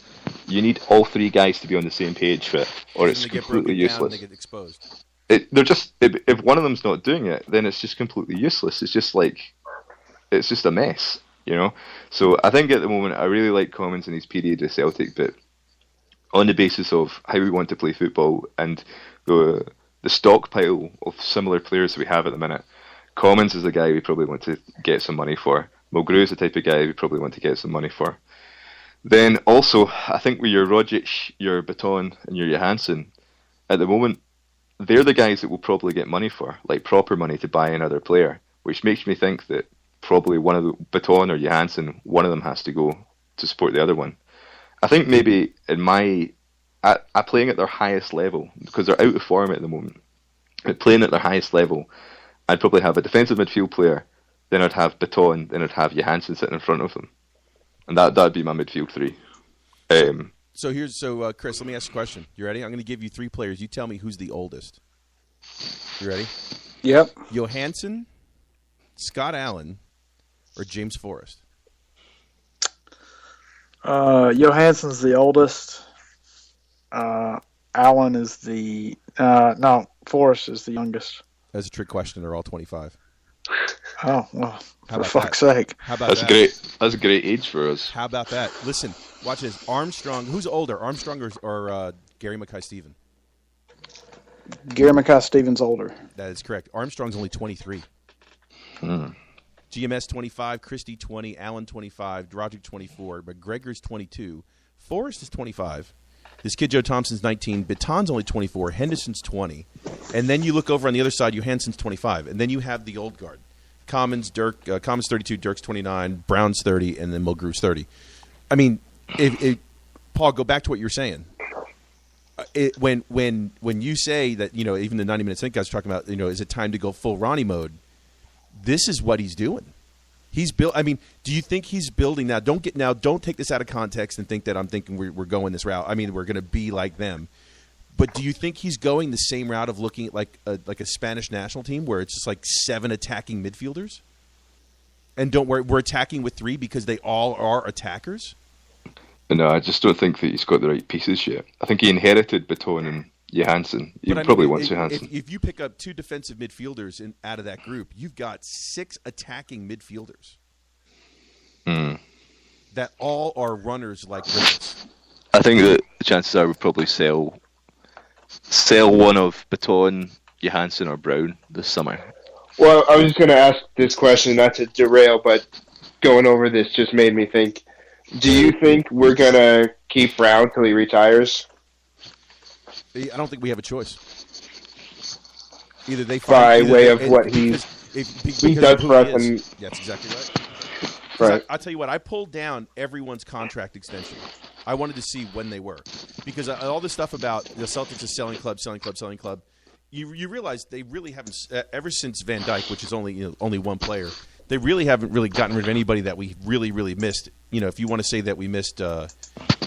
You need all 3 guys to be on the same page for it, or it's completely useless. They get exposed. If one of them's not doing it, then it's just completely useless. It's just a mess, you know. So I think at the moment I really like Commons in his period at Celtic, but on the basis of how we want to play football and the stockpile of similar players we have at the minute, Commons is the guy we probably want to get some money for. Mulgrew is the type of guy we probably want to get some money for. Then also, I think with your Rogic, your Baton, and your Johansson, at the moment, they're the guys that we'll probably get money for, like proper money to buy another player, which makes me think that probably one of the Baton or Johansson, one of them has to go to support the other one. I think maybe at playing at their highest level, because they're out of form at the moment, at playing at their highest level, I'd probably have a defensive midfield player, then I'd have Baton, then I'd have Johansson sitting in front of them. And that'd be my midfield 3. So Chris, let me ask you a question. You ready? I'm going to give you 3 players. You tell me who's the oldest. You ready? Yep. Johansson, Scott Allen, or James Forrest? Johansson's the oldest. Allen is Forrest is the youngest. That's a trick question. They're all 25. Oh, well, for about fuck's sake. How about That's that? great. That's a great age for us. How about that? Listen, watch this. Armstrong. Who's older, Armstrong or Gary Mackay-Steven? Gary Mackay-Steven's older. That is correct. Armstrong's only 23. GMS 25, Christie 20, Allen 25, Drogic 24, McGregor's 22, Forrest is 25. This kid Joe Thompson's 19, Baton's only 24, Henderson's 20, and then you look over on the other side, Johansson's 25, and then you have the old guard. Commons 32, Dirk's 29, Brown's 30, and then Mulgrew's 30. I mean, Paul, go back to what you were saying. When you say that, even the 90 minutes think guys talking about, is it time to go full Ronnie mode? This is what he's doing. He's built. I mean, do you think he's building now? Don't take this out of context and think that I'm thinking we're going this route. I mean, we're going to be like them. But do you think he's going the same route of looking at like a Spanish national team where it's just like 7 attacking midfielders? And we're attacking with 3 because they all are attackers? No, I just don't think that he's got the right pieces yet. I think he inherited Baton and Johansson. He probably wants Johansson. If you pick up 2 defensive midfielders out of that group, you've got 6 attacking midfielders that all are runners like Griffiths. I think that the chances are we'll probably sell one of Baton, Johansson, or Brown this summer. Well, I was just going to ask this question, not to derail, but going over this just made me think. Do you think we're going to keep Brown till he retires? I don't think we have a choice. Either they what he does for us. And that's exactly right. Right. I'll tell you what, I pulled down everyone's contract extension. I wanted to see when they were. Because all this stuff about the Celtics is selling club, you realize they really haven't, ever since Van Dijk, which is only one player, they really haven't really gotten rid of anybody that we really, really missed. If you want to say that we missed what's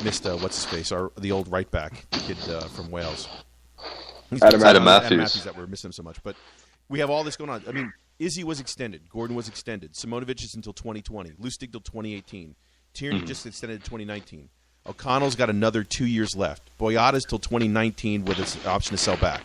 his face, the old right back, the kid from Wales. Adam Matthews. That we're missing him so much. But we have all this going on. I mean, Izzy was extended. Gordon was extended. Simonovic is until 2020. Lustig till 2018. Tierney just extended to 2019. O'Connell's got another 2 years left. Boyata's till 2019 with his option to sell back.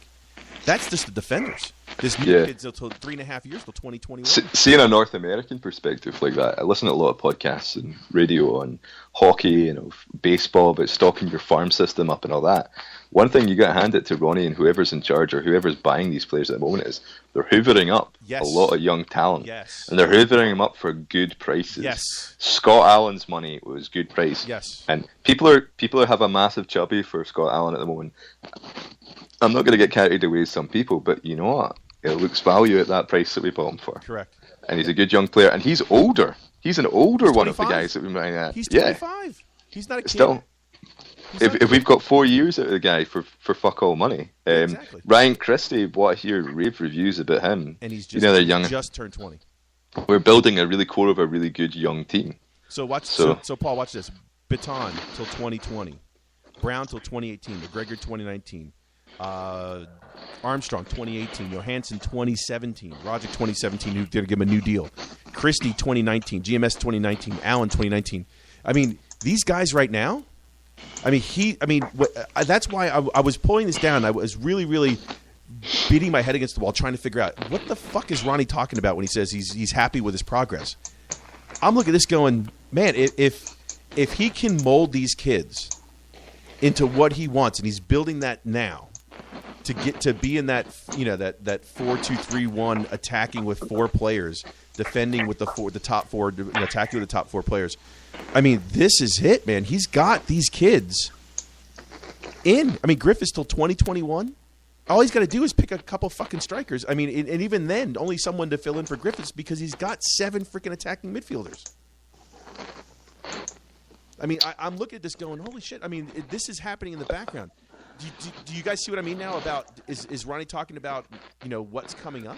That's just the defenders. This new kid's till 3.5 years, till 2021. Seeing a North American perspective like that, I listen to a lot of podcasts and radio on hockey and baseball about stocking your farm system up and all that. One thing you got to hand it to Ronnie and whoever's in charge or whoever's buying these players at the moment is they're hoovering up a lot of young talent. Yes. And they're hoovering them up for good prices. Yes. Scott Allen's money was good price. Yes. And people have a massive chubby for Scott Allen at the moment. I'm not going to get carried away with some people, but you know what? It looks value at that price that we bought him for. Correct. And he's a good young player, and he's older. He's an older one of the 25. guys that we might have. He's 25. He's not a kid. Still, if we've got 4 years out of the guy for fuck all money, exactly. Ryan Christie, what I hear rave reviews about him, and he's just, they're young. Just turned 20. We're building a really core of a really good young team. So Paul, watch this. Baton till 2020, Brown till 2018, McGregor 2019, Armstrong, 2018. Johansson, 2017. Rogic, 2017, who did give him a new deal. Christie, 2019. GMS, 2019. Allen, 2019. I mean, these guys right now, that's why I was pulling this down. I was really, really beating my head against the wall trying to figure out what the fuck is Ronnie talking about when he says he's happy with his progress. I'm looking at this going, man, if he can mold these kids into what he wants, and he's building that now to get to be in that, that 4-2-3-1 attacking with 4 players, defending with the top 4, attacking with the top 4 players. I mean, this is it, man. He's got these kids in. I mean, Griffiths till 2021. All he's got to do is pick a couple fucking strikers. I mean, and even then, only someone to fill in for Griffiths because he's got 7 freaking attacking midfielders. I mean, I'm looking at this going, holy shit. I mean, this is happening in the background. Do you guys see what I mean now about is Ronnie talking about, what's coming up?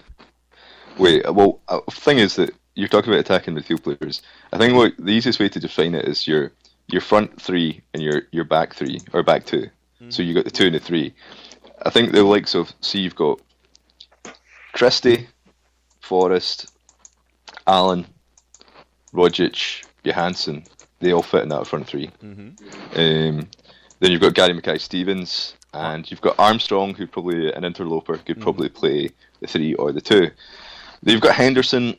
Wait, well, thing is that you're talking about attacking midfield players. I think the easiest way to define it is your front 3 and your back 3 or back 2. Mm-hmm. So you got the 2 and the 3. I think the likes of, you've got Christie, Forrest, Allen, Rogic, Johansson. They all fit in that front 3. Mm-hmm. Then you've got Gary Mackay-Stevens, and you've got Armstrong, who's probably an interloper, could probably play the 3 or the 2. Then you've got Henderson.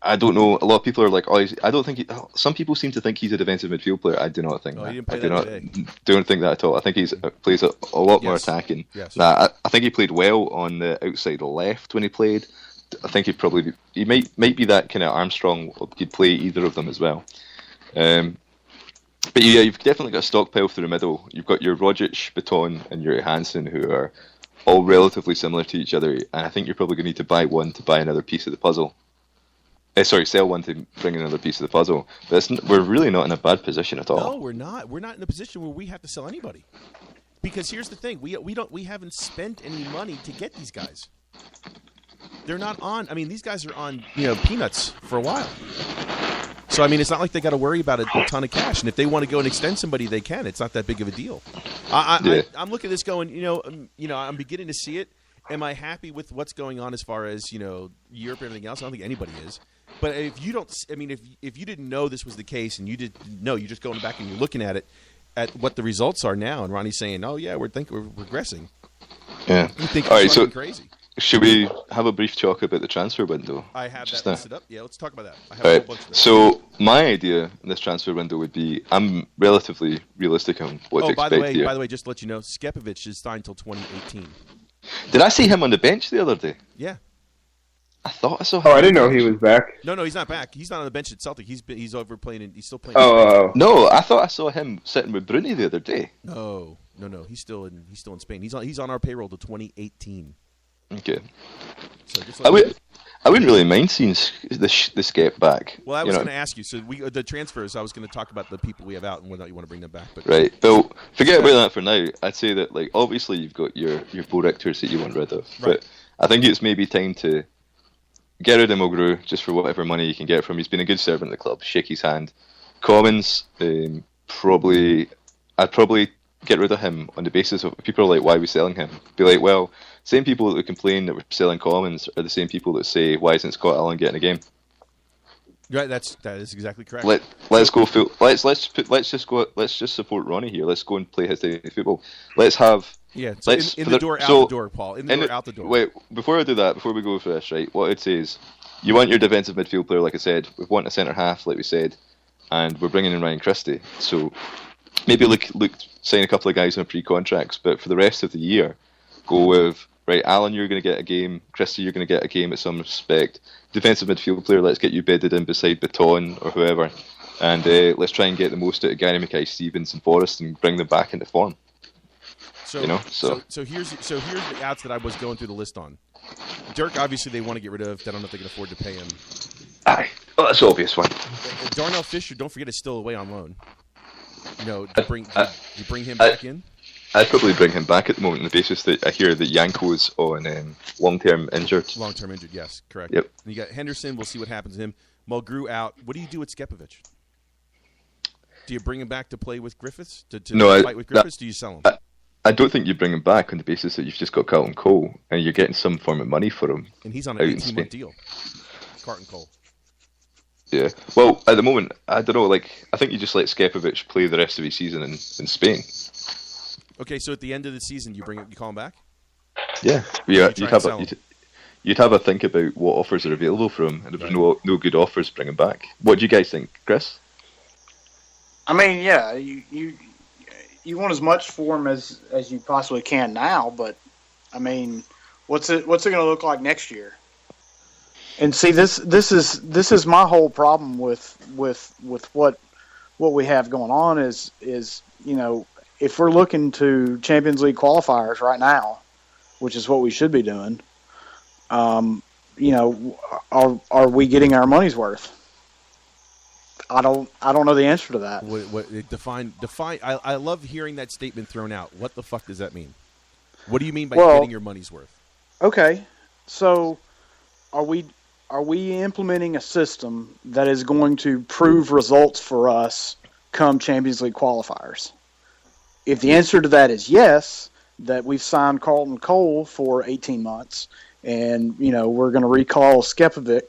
I don't know. A lot of people are like, I don't think. Some people seem to think he's a defensive midfield player. I do not think that. He didn't play Don't think that at all. I think he plays a lot more attacking. Yes. Nah, I think he played well on the outside left when he played. I think he might be that kind of Armstrong. Could play either of them as well. But yeah, you've definitely got a stockpile through the middle. You've got your Rogic, Baton, and your Hansen, who are all relatively similar to each other. And I think you're probably going to need to buy one to buy another piece of the puzzle. Sell one to bring another piece of the puzzle. But we're really not in a bad position at all. No, we're not. We're not in a position where we have to sell anybody. Because here's the thing: we haven't spent any money to get these guys. They're not on. I mean, these guys are on peanuts for a while. So I mean, it's not like they got to worry about a ton of cash. And if they want to go and extend somebody, they can. It's not that big of a deal. I'm looking at this going, I'm beginning to see it. Am I happy with what's going on as far as Europe and everything else? I don't think anybody is. But if you don't, I mean, if you didn't know this was the case and you didn't know, you're just going back and you're looking at it, at what the results are now, and Ronnie's saying, "Oh yeah, we're regressing." Yeah. You think all right, so crazy? Should we have a brief talk about the transfer window? I have that listed up. Yeah, let's talk about that. I have all a right. whole bunch of it. So my idea in this transfer window would be, I'm relatively realistic on what to expect here. By the way, just to let you know, Skepovic is signed till 2018. Did I see him on the bench the other day? Yeah. I thought I saw him. Oh, I didn't know he was back. No, he's not back. He's not on the bench at Celtic. He's over playing. He's still playing. Oh. No, I thought I saw him sitting with Bruni the other day. No. He's still in Spain. He's on our payroll till 2018. Okay. So just I wouldn't really mind seeing the Skep back. Well, I was going to ask you. So the transfers. I was going to talk about the people we have out and whether you want to bring them back. But right. Well, forget about that for now. I'd say that, like, obviously you've got your Bo Richters that you want rid of, right. But I think it's maybe time to get rid of Mulgrew just for whatever money you can get from him. He's been a good servant of the club. Shake his hand. Commons, I'd probably get rid of him on the basis of people are like, why are we selling him? Be like, well, same people that would complain that we're selling Commons are the same people that say, why isn't Scott Allen getting a game? Right, that is exactly correct. Let's go full. Let's just support Ronnie here. Let's go and play his day football. Let's have. Yeah, so in the door, out the door, Paul. In the door, out the door. Wait, before I do that, before we go for this, right? What I'd say is, you want your defensive midfield player, like I said. We want a centre half, like we said, and we're bringing in Ryan Christie. So maybe look, sign a couple of guys on pre-contracts, but for the rest of the year, go with right. Alan, you're going to get a game. Christie, you're going to get a game at some respect. Defensive midfield player, let's get you bedded in beside Baton or whoever, and let's try and get the most out of Gary Mackay-Stevens and Forrest and bring them back into form. So, so here's the outs that I was going through the list on. Dirk, obviously, they want to get rid of. They don't know if they can afford to pay him. Aye, well, that's the obvious one. Darnell Fisher, don't forget, is still away on loan. Do you bring him back in? I'd probably bring him back at the moment on the basis that I hear that Yanko's on long-term injured. Long-term injured, yes, correct. Yep. And you got Henderson. We'll see what happens to him. Mulgrew out. What do you do with Skepovic? Do you bring him back to play with Griffiths? To fight with Griffiths? Do you sell him? I don't think you bring him back on the basis that you've just got Carlton Cole and you're getting some form of money for him. And he's on an 18-month deal. Carlton Cole. Yeah. Well, at the moment, I don't know. Like, I think you just let Skepovic play the rest of his season in Spain. Okay, so at the end of the season, you call him back? Yeah. You'd have a think about what offers are available for him, and if there's no good offers, bring him back. What do you guys think, Chris? I mean, yeah, you want as much for him as you possibly can now, but I mean, what's it going to look like next year? And see, this is my whole problem with what we have going on is if we're looking to Champions League qualifiers right now, which is what we should be doing, are we getting our money's worth? I don't know the answer to that. Define. I love hearing that statement thrown out. What the fuck does that mean? What do you mean by getting your money's worth? Okay, so are we implementing a system that is going to prove results for us come Champions League qualifiers? If the answer to that is yes, that we've signed Carlton Cole for 18 months, and we're going to recall Skepovic.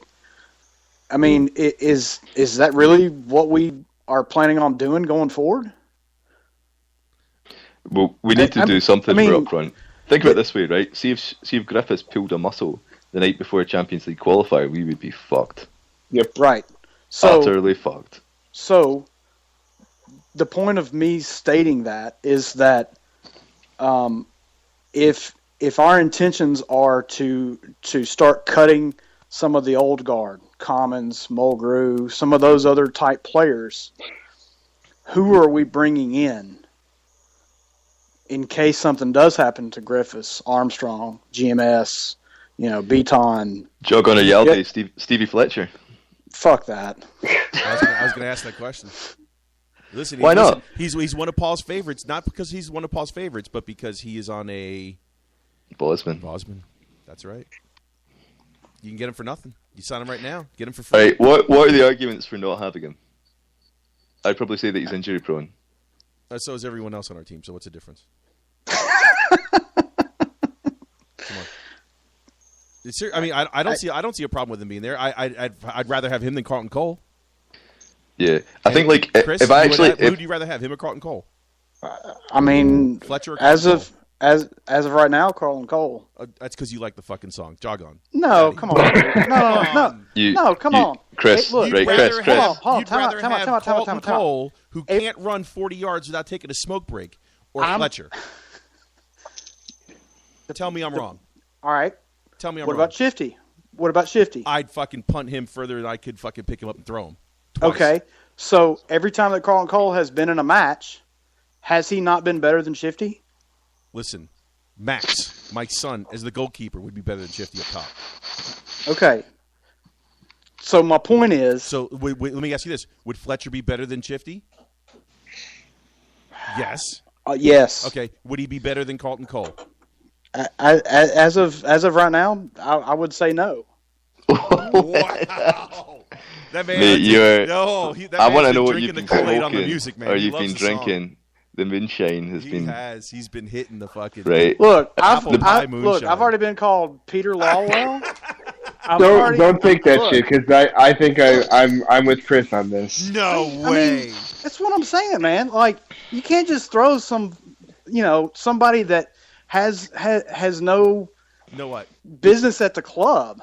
I mean, is that really what we are planning on doing going forward? Well, we need to do something real upfront. Think of it this way, right? See if Griffiths pulled a muscle the night before a Champions League qualifier, we would be fucked. Yep, right. So utterly fucked. So the point of me stating that is that if our intentions are to start cutting some of the old guard, Commons, Mulgrew, some of those other type players, who are we bringing in case something does happen to Griffiths, Armstrong, GMS, Beaton? Jog on a Yaldi, Stevie Fletcher. Fuck that. I was going to ask that question. Listen, why not? He's one of Paul's favorites, not because he's one of Paul's favorites, but because he is on a Bosman. That's right. You can get him for nothing. You sign him right now. Get him for free. All right, what are the arguments for not having him? I'd probably say that he's injury prone. So is everyone else on our team. So what's the difference? Come on. I mean, I don't see a problem with him being there. I'd rather have him than Carlton Cole. Yeah, I think Chris, if I actually, who would you rather have, him or Carlton Cole? I mean, Fletcher or as of right now, Carlton Cole. That's because you like the fucking song. Jog on. No, come on. No, come on. Chris, hey, look, Chris. You'd rather have Carlton Cole, who can't run 40 yards without taking a smoke break, or Fletcher. Tell me I'm wrong. All right. Tell me I'm wrong. What about Shifty? I'd fucking punt him further than I could fucking pick him up and throw him. Twice. Okay. So every time that Carlton Cole has been in a match, has he not been better than Shifty? Listen, Max, my son, as the goalkeeper, would be better than Shifty up top. Okay. So my point is... So let me ask you this. Would Fletcher be better than Shifty? Yes. Yes. Okay. Would he be better than Carlton Cole? As of right now, I would say no. Wow. That man, I want to know what you've been been smoking, on the music, man. Or you've been drinking. The moonshine has been. He's been hitting the fucking. Right. Look, I've already been called Peter Lawwell. Don't think that shit, because I think I'm with Chris on this. No way. Mean, that's what I'm saying, man. Like, you can't just throw somebody that has no what business at the club.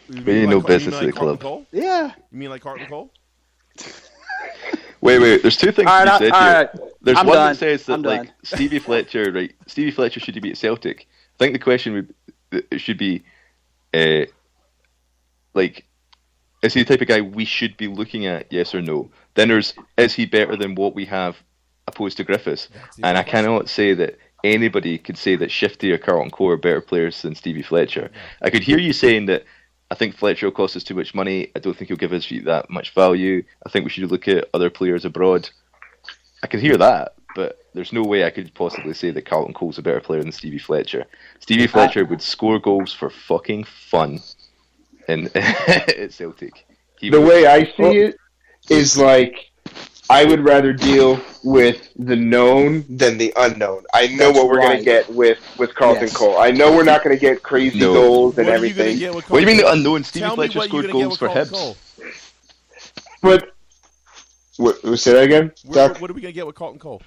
No business at the club. Cole? Yeah. You mean like Carlton Cole? Wait. There's two things to be said here. Right. There's I'm one done. that says that I'm done. Stevie Fletcher, right? Stevie Fletcher should he be at Celtic? I think the question should be, is he the type of guy we should be looking at? Yes or no? Then is he better than what we have opposed to Griffiths? And I cannot say that anybody could say that Shifty or Carlton Cole are better players than Stevie Fletcher. I could hear you saying that. I think Fletcher will cost us too much money. I don't think he'll give us that much value. I think we should look at other players abroad. I can hear that, but there's no way I could possibly say that Carlton Cole's a better player than Stevie Fletcher. Stevie Fletcher would score goals for fucking fun at Celtic. The way I see it is I would rather deal with the known than the unknown. I know That's what we're going right. to get with Carlton Yes. Cole. I know we're not going to get crazy No. goals and What are you going to everything. get with What do you mean the Carlton unknown? Cole? Stevie Tell me Fletcher what you're scored gonna get goals with for Carlton Hibs. Cole. But say that again, Doc? What are we going to get with Carlton Cole?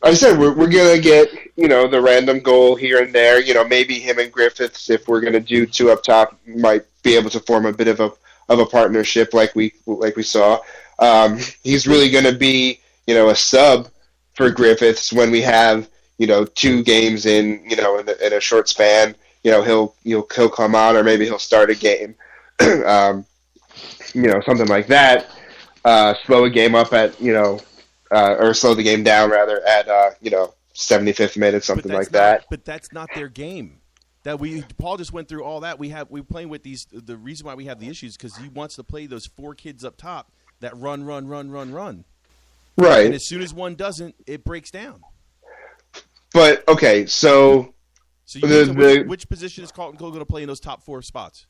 I said we're going to get, the random goal here and there. Maybe him and Griffiths, if we're going to do two up top, might be able to form a bit of a partnership like we saw. He's really going to be, a sub for Griffiths when we have, 2 games in a short span. He'll come on, or maybe he'll start a game. Something like that. Slow a game up at, or slow the game down rather at 75th minute, something like that. But that's not their game. Paul just went through all that. We're playing with these. The reason why we have the issues because he wants to play those 4 kids up top that run. Right. And as soon as one doesn't, it breaks down. But okay, so which position is Carlton Cole going to play in those top 4 spots?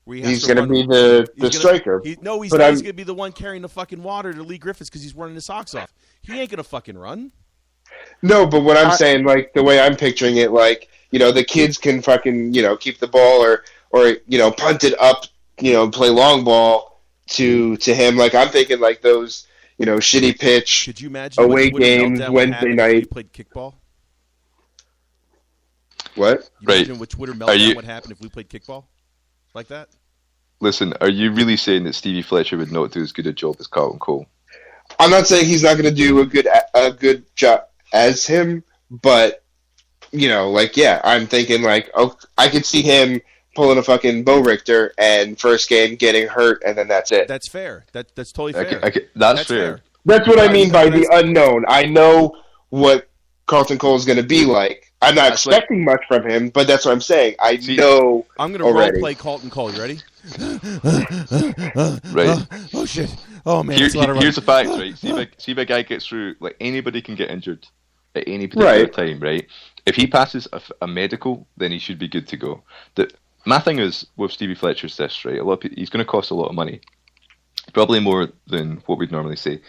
He's going to be the striker. He's going to be the one carrying the fucking water to Lee Griffiths because he's running his socks off. He ain't going to fucking run. No, but what I'm saying, like, the way I'm picturing it, like, the kids can fucking, keep the ball or punt it up, play long ball to him. Like, I'm thinking, like, those, shitty pitch Could you imagine away games Wednesday night. If we played kickball? What? Imagine what Twitter meltdown would happen if we played kickball like that? Listen, are you really saying that Stevie Fletcher would not do as good a job as Carlton Cole? I'm not saying he's not going to do a good job as him, but I'm thinking like, I could see him pulling a fucking Bo Richter and first game getting hurt, and then that's it. That's fair. That's totally fair. That's fair. That's what I mean by the unknown. I know what Carlton Cole is going to be like. I'm not expecting much from him, but that's what I'm saying. I know. I'm going to role play Carlton Cole. You ready? Right. Oh shit. Oh man. Here's the fact, right? See if a guy gets through. Like anybody can get injured at any particular time, right? If he passes a medical, then he should be good to go. My thing is with Stevie Fletcher's this, right? He's going to cost a lot of money, probably more than what we'd normally say.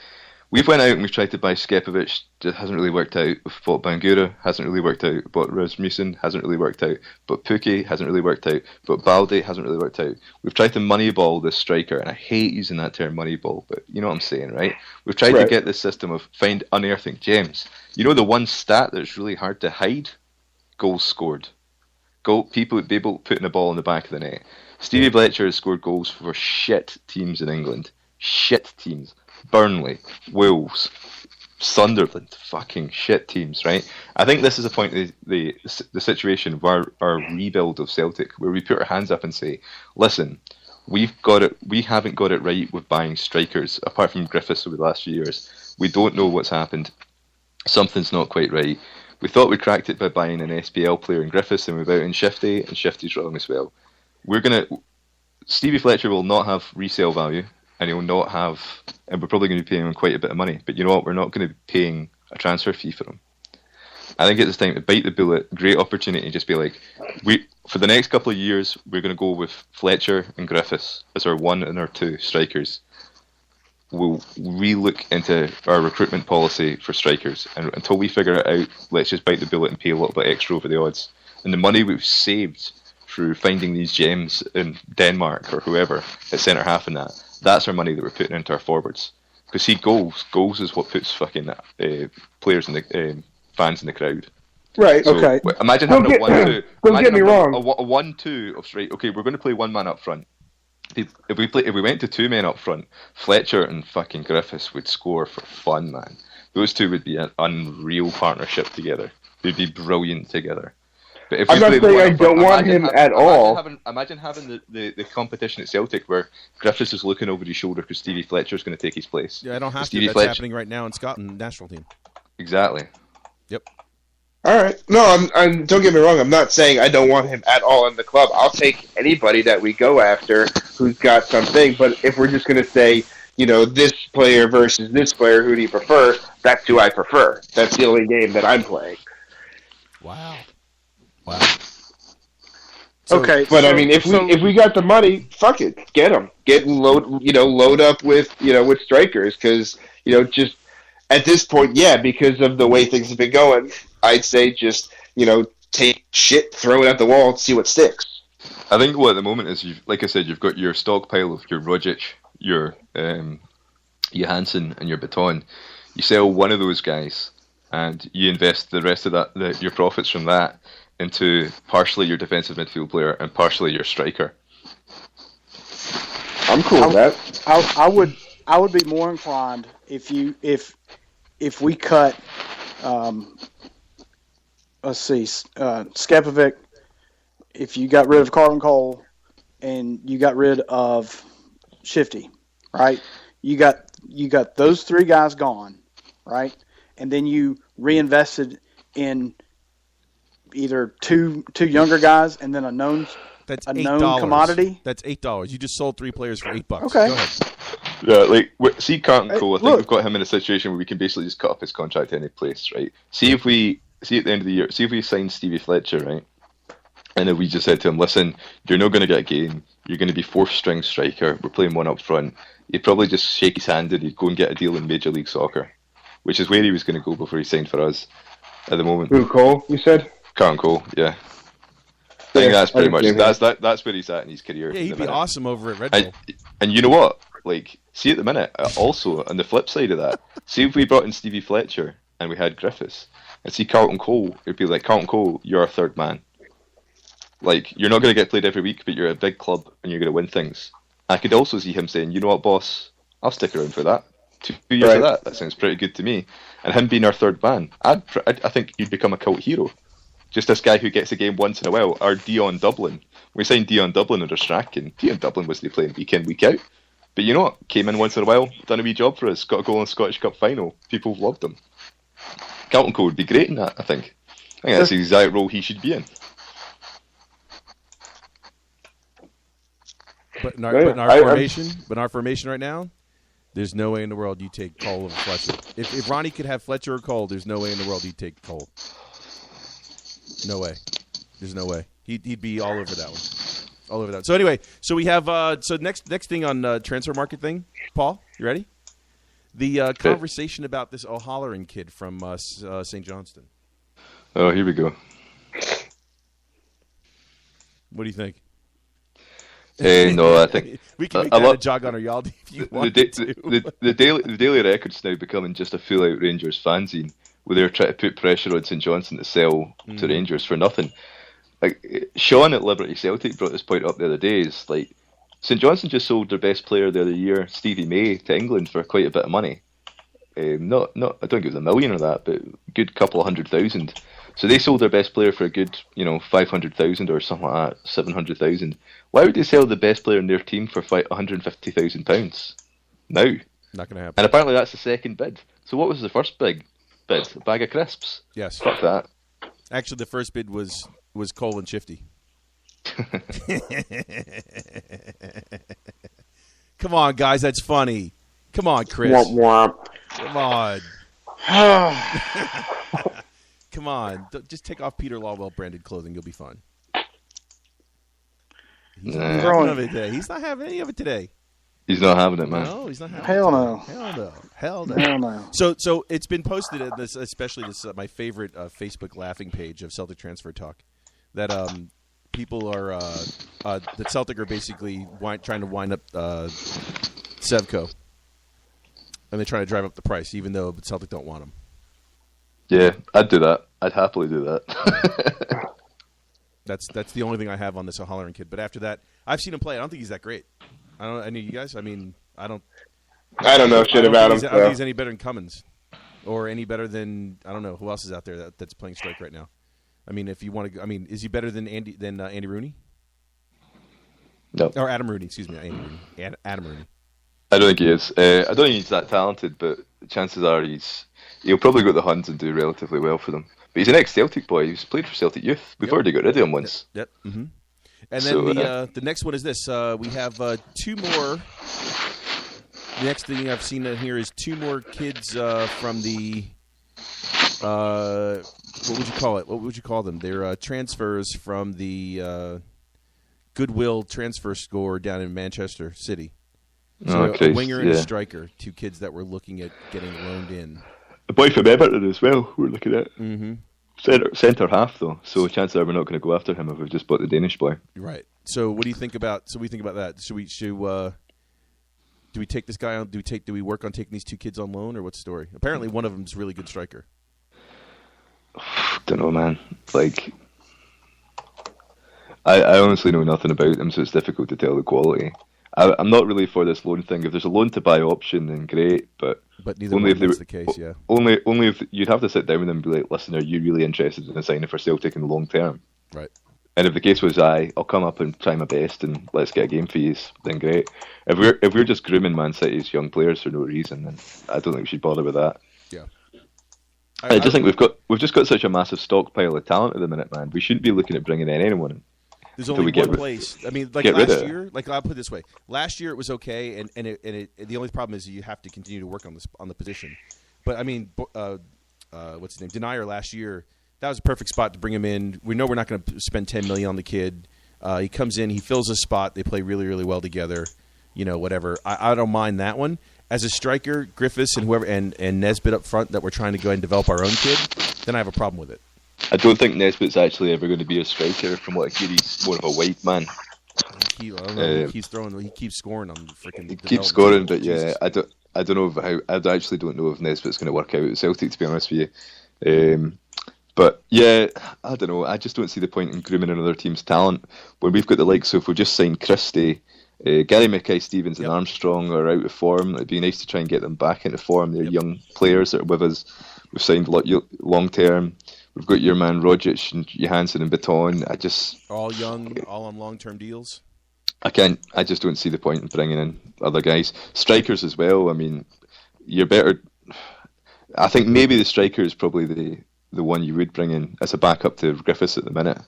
We've went out and we've tried to buy Skepovic. It hasn't really worked out. We've bought Bangura. Hasn't really worked out. Bought Rasmussen. Hasn't really worked out. But Pukki hasn't really worked out. But Balde hasn't really worked out. We've tried to moneyball this striker, and I hate using that term moneyball, but you know what I'm saying, right? We've tried to get this system of unearthing gems. You know the one stat that's really hard to hide? Goals scored. People putting the ball in the back of the net. Stevie Fletcher has scored goals for shit teams in England. Shit teams. Burnley, Wolves, Sunderland, fucking shit teams, right? I think this is a point of the situation of our rebuild of Celtic, where we put our hands up and say, listen, we haven't got it right with buying strikers, apart from Griffiths over the last few years. We don't know what's happened. Something's not quite right. We thought we cracked it by buying an SPL player in Griffiths, and we're out in Shifty, and Shifty's wrong as well. Stevie Fletcher will not have resale value, and he'll not have, and we're probably going to be paying him quite a bit of money. But you know what? We're not going to be paying a transfer fee for him. I think it's time to bite the bullet. Great opportunity, just be like, for the next couple of years, we're going to go with Fletcher and Griffiths as our 1 and our 2 strikers. We'll re-look into our recruitment policy for strikers, and until we figure it out, let's just bite the bullet and pay a little bit extra over the odds. And the money we've saved through finding these gems in Denmark or whoever at centre half and that's our money that we're putting into our forwards. Because see, goals is what puts fucking players in the fans in the crowd. Right. So, okay. Imagine having a 1-2. Don't get me wrong. A 1-2 of straight. Okay, we're going to play one man up front. If we went to 2 men up front, Fletcher and fucking Griffiths would score for fun, man. Those 2 would be an unreal partnership together. They'd be brilliant together. But if I'm not saying I don't want him at all. Imagine having the competition at Celtic where Griffiths is looking over his shoulder because Stevie Fletcher's going to take his place. Yeah, I don't have Stevie to. That's happening right now in Scotland national team. Exactly. Yep. All right. No, I'm. Don't get me wrong. I'm not saying I don't want him at all in the club. I'll take anybody that we go after who's got something. But if we're just going to say, this player versus this player, who do you prefer? That's who I prefer. That's the only game that I'm playing. Wow. Okay, But I mean, if we got the money, fuck it, get them. Load up with strikers because just at this point, yeah, because of the way things have been going, I'd say just take shit, throw it at the wall, and see what sticks. I think what at the moment is like I said, you've got your stockpile of your Rogic, your Johansson, and your Baton. You sell one of those guys, and you invest the rest of your profits from that into partially your defensive midfield player and partially your striker. I'm cool with that. I would be more inclined if we cut. Let's see, Skepovic. If you got rid of Carlton Cole and you got rid of Shifty, right? You got those three guys gone, right? And then you reinvested in either two younger guys and then a known commodity. That's $8. You just sold 3 players for $8. Okay. Go ahead. Yeah, see Carlton Cole. I think we've got him in a situation where we can basically just cut up his contract any place, right? See at the end of the year, see if we sign Stevie Fletcher, right? And if we just said to him, listen, you're not going to get a game. You're going to be 4th string striker. We're playing one up front. He'd probably just shake his hand and he'd go and get a deal in Major League Soccer, which is where he was going to go before he signed for us at the moment. Who, Cole, you said? Carlton Cole, yeah. I think that's pretty much that's where he's at in his career. Yeah, he'd be awesome over at Red Bull. And you know what? Like, see at the minute, also on the flip side of that, see if we brought in Stevie Fletcher and we had Griffiths, and see Carlton Cole, it'd be like, Carlton Cole, you're our third man. Like, you're not going to get played every week, but you're a big club and you're going to win things. I could also see him saying, you know what, boss, I'll stick around for that. 2 years of that. That sounds pretty good to me. And him being our third man, I think you'd become a cult hero. Just this guy who gets a game once in a while. Our Dion Dublin. We signed Dion Dublin under Strachan. Dion Dublin wasn't playing week in, week out. But you know what? Came in once in a while, done a wee job for us, got a goal in the Scottish Cup final. People loved him. Carlton Cole would be great in that, I think. I think that's the exact role he should be in. But in our formation right now, there's no way in the world you take Cole over Fletcher. If Ronnie could have Fletcher or Cole, there's no way in the world he'd take Cole. No way. There's no way. He'd be all over that one. All over that. So anyway, so we have next thing on transfer market thing. Paul, you ready? The conversation about this O'Halloran kid from St. Johnston. Oh, here we go. What do you think? No, I think we can make that a jog on our Yaldi if you want the Daily Record's now becoming just a full-out Rangers fanzine, where they're trying to put pressure on St Johnstone to sell to Rangers for nothing. Like Sean at Liberty Celtic brought this point up the other day. Is like St Johnstone just sold their best player the other year, Stevie May, to England for quite a bit of money. Not I don't think it was $1 million or that, but a good couple of $100,000. So they sold their best player for a good, $500,000 or something like that, $700,000. Why would they sell the best player in their team for £150,000 now? Not going to happen. And apparently that's the second bid. So what was the first big bid? A bag of crisps? Yes. Fuck that. Actually, the first bid was Cole and Shifty. Come on, guys, that's funny. Come on, Chris. Womp womp. Come on. Come on. Just take off Peter Lawwell branded clothing. You'll be fine. He's not having of it today. He's not having any of it today. He's not having it, man. No, he's not having Hell it. no. Hell no. Hell no. So it's been posted at this, especially this my favorite Facebook laughing page of Celtic Transfer Talk, that people are that Celtic are basically trying to wind up Sevco, and they're trying to drive up the price, even though Celtic don't want him. Yeah, I'd do that. I'd happily do that. That's the only thing I have on this O'Halloran kid. But after that, I've seen him play. I don't think he's that great. I don't. Any of you guys? I mean, I don't know shit about him. I don't think he's any better than Cummins, or any better than I don't know who else is out there that's playing strike right now. I mean, if you want to, I mean, is he better than Andy Rooney? No. Or Adam Rooney? Excuse me, Andy Rooney. Adam Rooney. I don't think he is. I don't think he's that talented, but chances are he'll probably go to the Huns and do relatively well for them. But he's an ex-Celtic boy. He's played for Celtic Youth. We've already got rid of him once. Yep. Mm-hmm. And then the next one is this. We have two more. The next thing I've seen in here is two more kids from the. What would you call it? What would you call them? They're transfers from the goodwill transfer score down in Manchester City. So a winger and a striker, 2 kids that were looking at getting loaned in. A boy from Everton as well, we're looking at. Mm-hmm. Centre half, though, so chances are we're not going to go after him if we've just bought the Danish boy. Right. So what do you think about? So we think about that. Do we take this guy on? Do we work on taking these 2 kids on loan, or what's the story? Apparently, one of them's a really good striker. Don't know, man. Like, I honestly know nothing about them, so it's difficult to tell the quality. I'm not really for this loan thing. If there's a loan to buy option, then great. But neither only if that's the case, yeah. Only if you'd have to sit down with them and be like, listen, are you really interested in signing for Celtic in the long term? Right. And if the case was, I'll come up and try my best and let's get a game for you, then great. If we're just grooming Man City's young players for no reason, then I don't think we should bother with that. Yeah. I just think we've just got such a massive stockpile of talent at the minute, man. We shouldn't be looking at bringing in anyone in. There's only one place. I mean, like last year, like I'll put it this way: last year it was okay, and the only problem is you have to continue to work on the position. But I mean, what's his name? Denier last year, that was a perfect spot to bring him in. We know we're not going to spend $10 million on the kid. He comes in, he fills a spot. They play really, really well together. Whatever. I don't mind that one. As a striker, Griffiths and whoever and Nesbitt up front that we're trying to go ahead and develop our own kid, then I have a problem with it. I don't think Nesbitt's actually ever going to be a striker. From what I hear, he's more of a white man. I don't know. He keeps scoring on freaking. He keeps scoring, but yeah, I don't know I actually don't know if Nesbitt's going to work out at Celtic, to be honest with you. But yeah, I don't know. I just don't see the point in grooming another team's talent when we've got the likes. So if we just signed Christie, Gary Mackay-Stevens and Armstrong are out of form. It'd be nice to try and get them back into form. They're young players that are with us. We've signed long term. We've got your man Rogic and Johansson and Baton. All young, all on long-term deals. I just don't see the point in bringing in other guys. Strikers as well. I mean, you're better. I think maybe the striker is probably the one you would bring in as a backup to Griffiths at the minute.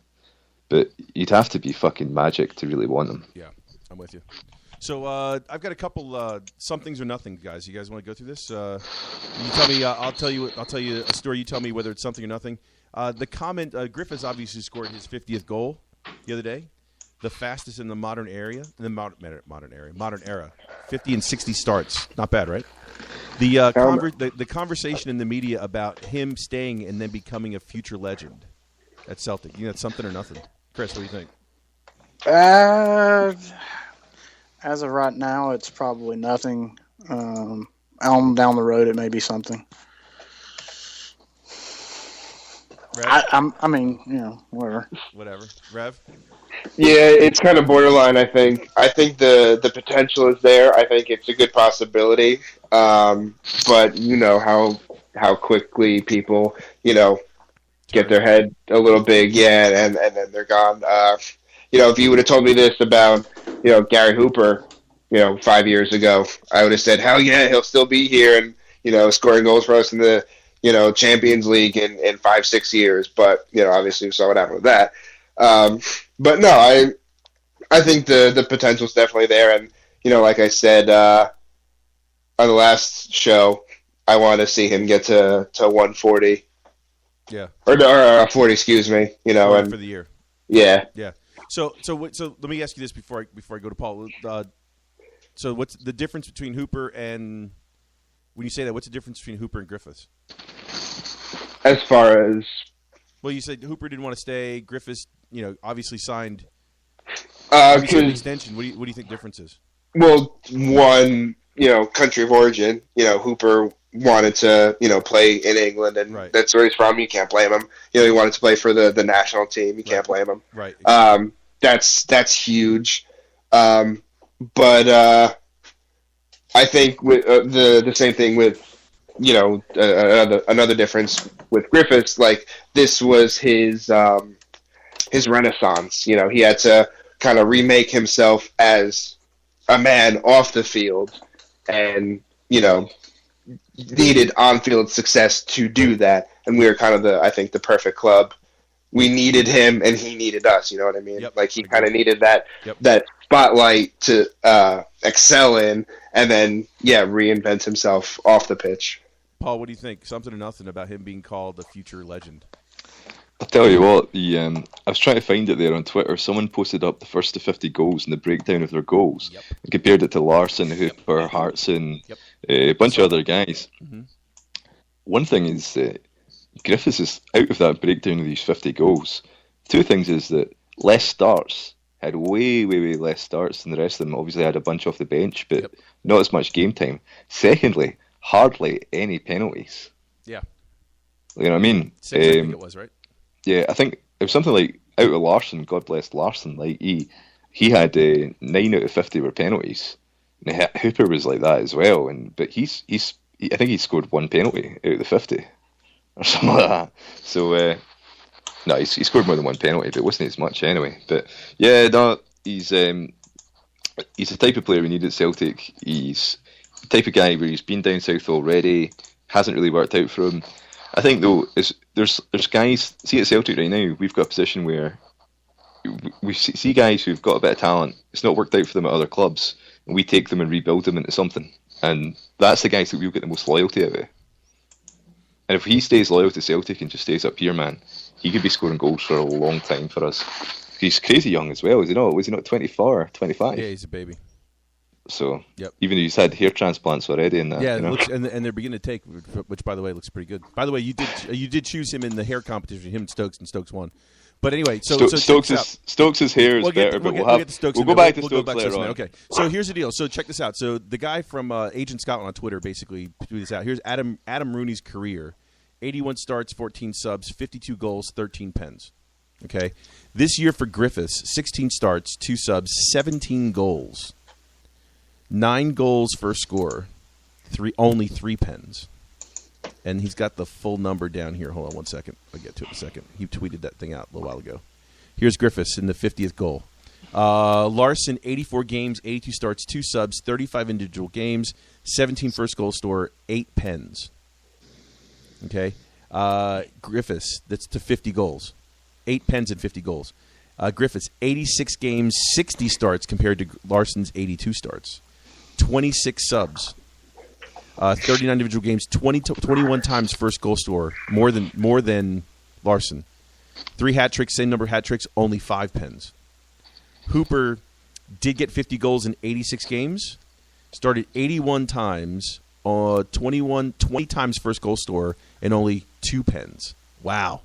But you'd have to be fucking magic to really want him. Yeah, I'm with you. So I've got a couple somethings or nothing, guys. You guys want to go through this? You tell me. I'll tell you a story. You tell me whether it's something or nothing. The comment: Griffiths obviously scored his 50th goal the other day, the fastest in the modern era. 50 and 60 starts, not bad, right? The conversation in the media about him staying and then becoming a future legend at Celtic. You think that's something or nothing? Chris, what do you think? As of right now, it's probably nothing. Down the road, it may be something. I mean, whatever. Whatever. Rev? Yeah, it's kind of borderline, I think. I think the potential is there. I think it's a good possibility. But you know how quickly people, get their head a little big, and then they're gone. If you would have told me this about, Gary Hooper, 5 years ago, I would have said, hell yeah, he'll still be here and, scoring goals for us in the, Champions League in 5-6 years. But, obviously we saw what happened with that. But no, I think the potential is definitely there. And, like I said, on the last show, I wanted to see him get to 140. Yeah. Or 40, excuse me, and for the year. Yeah. Yeah. So let me ask you this before I go to Paul. So what's the difference between Hooper and when you say that? What's the difference between Hooper and Griffiths? As far as, well, you said Hooper didn't want to stay. Griffiths, obviously signed an extension. What do you think the difference is? Well, one, country of origin. Hooper wanted to, play in England, and that's where he's from. You can't blame him. He wanted to play for the national team. You can't blame him. Right. Exactly. That's huge. But I think with the same thing with another difference with Griffiths. Like, this was his renaissance. He had to kind of remake himself as a man off the field, and needed on-field success to do that. And we were kind of the perfect club. We needed him, and he needed us. You know what I mean? Yep. Like, he kind of needed that spotlight to excel in, and then reinvent himself off the pitch. Paul, what do you think? Something or nothing about him being called a future legend? I'll tell you what, I was trying to find it there on Twitter. Someone posted up the first to 50 goals and the breakdown of their goals, and compared it to Larson, Hooper, Hartson, a bunch of other guys. Mm-hmm. One thing is Griffiths is out of that breakdown of these 50 goals. Two things is that less starts, had way less starts than the rest of them. Obviously had a bunch off the bench, but not as much game time. Secondly, hardly any penalties. Yeah. You know what I mean? Six, I think it was, right? Yeah, I think it was something like out of Larson, God bless Larson, like he had 9 out of 50 were penalties. And Hooper was like that as well, but I think he scored 1 penalty out of the 50 or something like that. So no, he scored more than 1 penalty, but it wasn't as much anyway. But yeah, no, he's the type of player we need at Celtic. He's the type of guy where he's been down south already, hasn't really worked out for him. I think though there's guys, see at Celtic right now, we've got a position where we see guys who've got a bit of talent. It's not worked out for them at other clubs, and we take them and rebuild them into something. And that's the guys that we'll get the most loyalty out of. And if he stays loyal to Celtic and just stays up here, man, he could be scoring goals for a long time for us. He's crazy young as well, is he not? Was he not 24, 25? Yeah, he's a baby. So, even though he's had hair transplants already in that. Yeah, you know? and they're beginning to take, which, by the way, looks pretty good. By the way, you did choose him in the hair competition, him and Stokes won. But anyway, so Stokes' hair is better, but we'll go back to Stokes later on. Okay, so here's the deal. So check this out. So the guy from Agent Scotland on Twitter basically threw this out. Here's Adam Rooney's career. 81 starts, 14 subs, 52 goals, 13 pens. Okay? This year for Griffiths, 16 starts, 2 subs, 17 goals. 9 goals first scorer, only 3 pens. And he's got the full number down here. Hold on one second. I'll get to it in a second. He tweeted that thing out a little while ago. Here's Griffiths in the 50th goal. Larson, 84 games, 82 starts, 2 subs, 35 individual games, 17 first goal scorer, 8 pens. Okay? Griffiths, that's to 50 goals. 8 pens and 50 goals. Griffiths, 86 games, 60 starts compared to Larson's 82 starts. 26 subs, 39 individual games, 21 times first goal scorer, more than Larson. 3 hat tricks, same number of hat tricks, only 5 pens. Hooper did get 50 goals in 86 games, started 81 times, 20 times first goal scorer, and only 2 pens. Wow.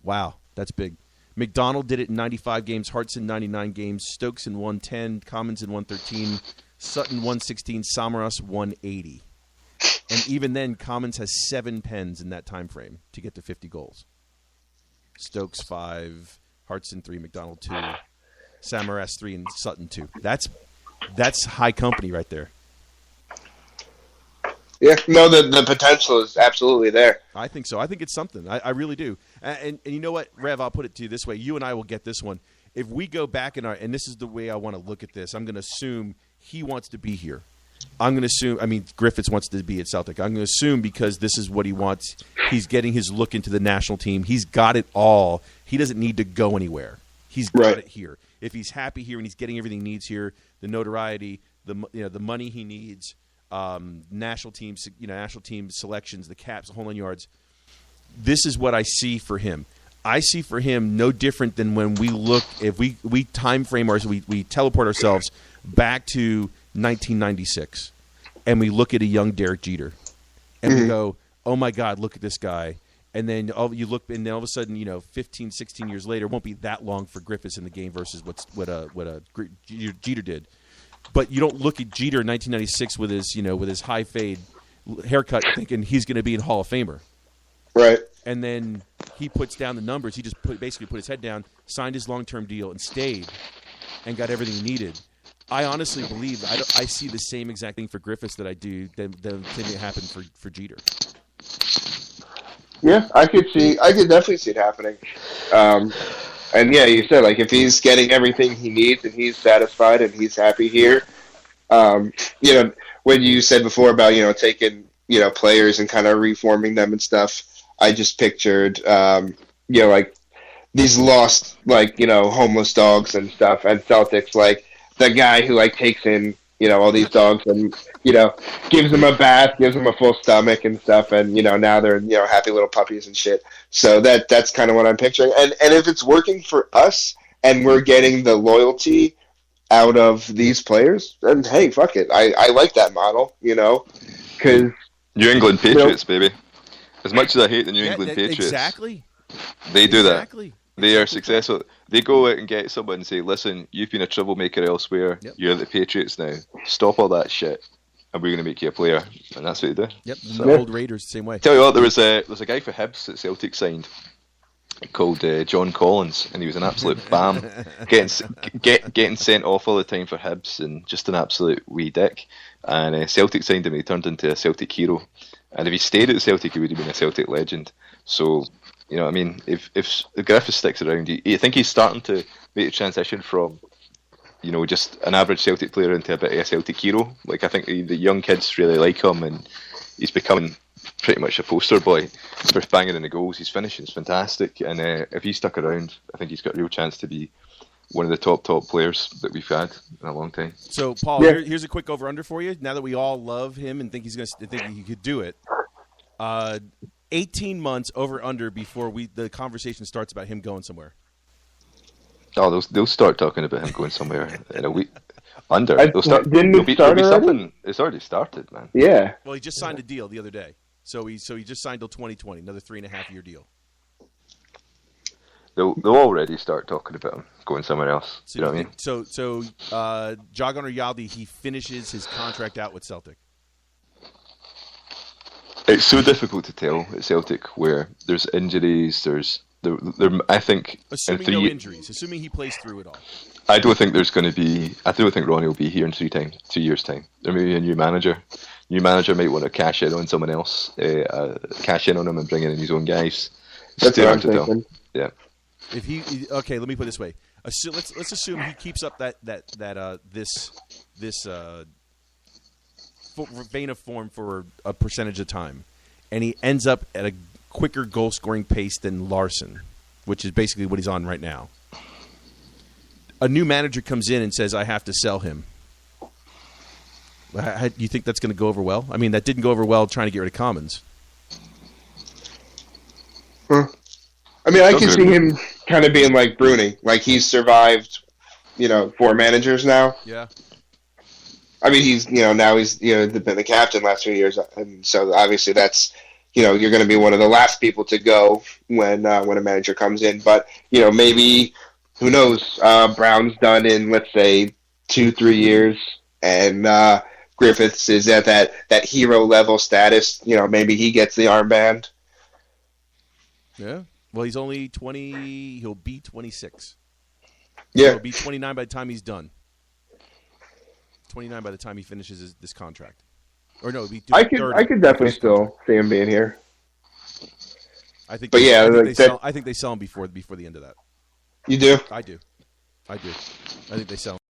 Wow, that's big. McDonald did it in 95 games, Hartson 99 games, Stokes in 110, Commons in 113, Sutton 116, Samaras 180. And even then, Commons has 7 pens in that time frame to get to 50 goals. Stokes 5, Hartson 3, McDonald 2, Samaras 3, and Sutton 2. That's high company right there. Yeah, no, the potential is absolutely there. I think so. I think it's something. I really do. And you know what, Rev, I'll put it to you this way. You and I will get this one. If we go back and this is the way I want to look at this, I'm going to assume he wants to be here. I'm going to assume, Griffiths wants to be at Celtic. I'm going to assume because this is what he wants. He's getting his look into the national team. He's got it all. He doesn't need to go anywhere. He's got it here. If he's happy here and he's getting everything he needs here, the notoriety, the money he needs, national team selections, the caps, the whole 9 yards. This is what I see for him. I see for him no different than when we look, if we time frame we teleport ourselves back to 1996 and we look at a young Derek Jeter and we go, oh my God, look at this guy. And then you look, and then all of a sudden, 15, 16 years later, it won't be that long for Griffiths in the game versus what Jeter did. But you don't look at Jeter in 1996 with his high fade haircut thinking he's going to be in Hall of Famer. Right. And then he puts down the numbers. He just basically put his head down, signed his long-term deal, and stayed and got everything he needed. I honestly believe I see the same exact thing for Griffiths that I do the thing that happened for Jeter. Yeah, I could definitely see it happening. And yeah, you said if he's getting everything he needs and he's satisfied and he's happy here, when you said before about taking players and kind of reforming them and stuff, I just pictured these lost homeless dogs and stuff, and Celtics the guy who takes in all these dogs, and gives them a bath, gives them a full stomach and stuff, and now they're happy little puppies and shit. So that's kind of what I'm picturing. And if it's working for us and we're getting the loyalty out of these players, then hey, fuck it. I like that model, because New England Patriots, baby. As much as I hate the New England Patriots, exactly, they do that. Exactly. They are successful. They go out and get someone and say, "Listen, you've been a troublemaker elsewhere. Yep. You're the Patriots now. Stop all that shit, and we're going to make you a player." And that's what they do. Yep. The old Raiders the same way. Tell you what, there was a guy for Hibs that Celtic signed called John Collins, and he was an absolute bam, getting sent off all the time for Hibs, and just an absolute wee dick. And Celtic signed him, and he turned into a Celtic hero. And if he stayed at Celtic, he would have been a Celtic legend. So, I mean, if Griffiths sticks around, you think he's starting to make a transition from, just an average Celtic player into a bit of a Celtic hero. Like, I think the young kids really like him, and he's becoming pretty much a poster boy for banging in the goals. His finishing is fantastic, and if he stuck around, I think he's got a real chance to be one of the top players that we've had in a long time. So, Paul, here's a quick over/under for you. Now that we all love him and think he could do it, 18 months over/under before the conversation starts about him going somewhere. Oh, they'll start talking about him going somewhere in a week. Under. Didn't it start already? It's already started, man. Yeah. Well, he just signed a deal the other day. So he just signed till 2020, another 3.5-year deal. They'll already start talking about him going somewhere else. So you know what I mean? So Jagan or Yaldi, he finishes his contract out with Celtic. It's so difficult to tell at Celtic where there's injuries. There. I think assuming no injuries, assuming he plays through it all. I don't think there's going to be. I don't think Ronnie will be here in 2 years' time. There may be a new manager. New manager might want to cash in on someone else, cash in on him and bring in his own guys. That's what I'm thinking. Yeah. Okay, let me put it this way. Let's assume he keeps up this vein of form for a percentage of time, and he ends up at a quicker goal scoring pace than Larson, which is basically what he's on right now. A new manager comes in and says, "I have to sell him." You think that's going to go over well? I mean, that didn't go over well trying to get rid of Commons. I mean, I can see him kind of being like Bruni. Like, he's survived, 4 managers now. Yeah. I mean, he's, now he's, been the captain last few years. And so obviously that's, you're going to be one of the last people to go when a manager comes in. But, maybe, who knows, Brown's done in, let's say, 2-3 years. And Griffiths is at that hero level status. Maybe he gets the armband. Yeah. Well, he's only 20. He'll be 26. Yeah. He'll be 29 by the time he's done. 29 by the time he finishes this contract. Or no, it'll be I could definitely still see him being here. I think. But I think they sell him before the end of that. You do? I do. I think they sell him.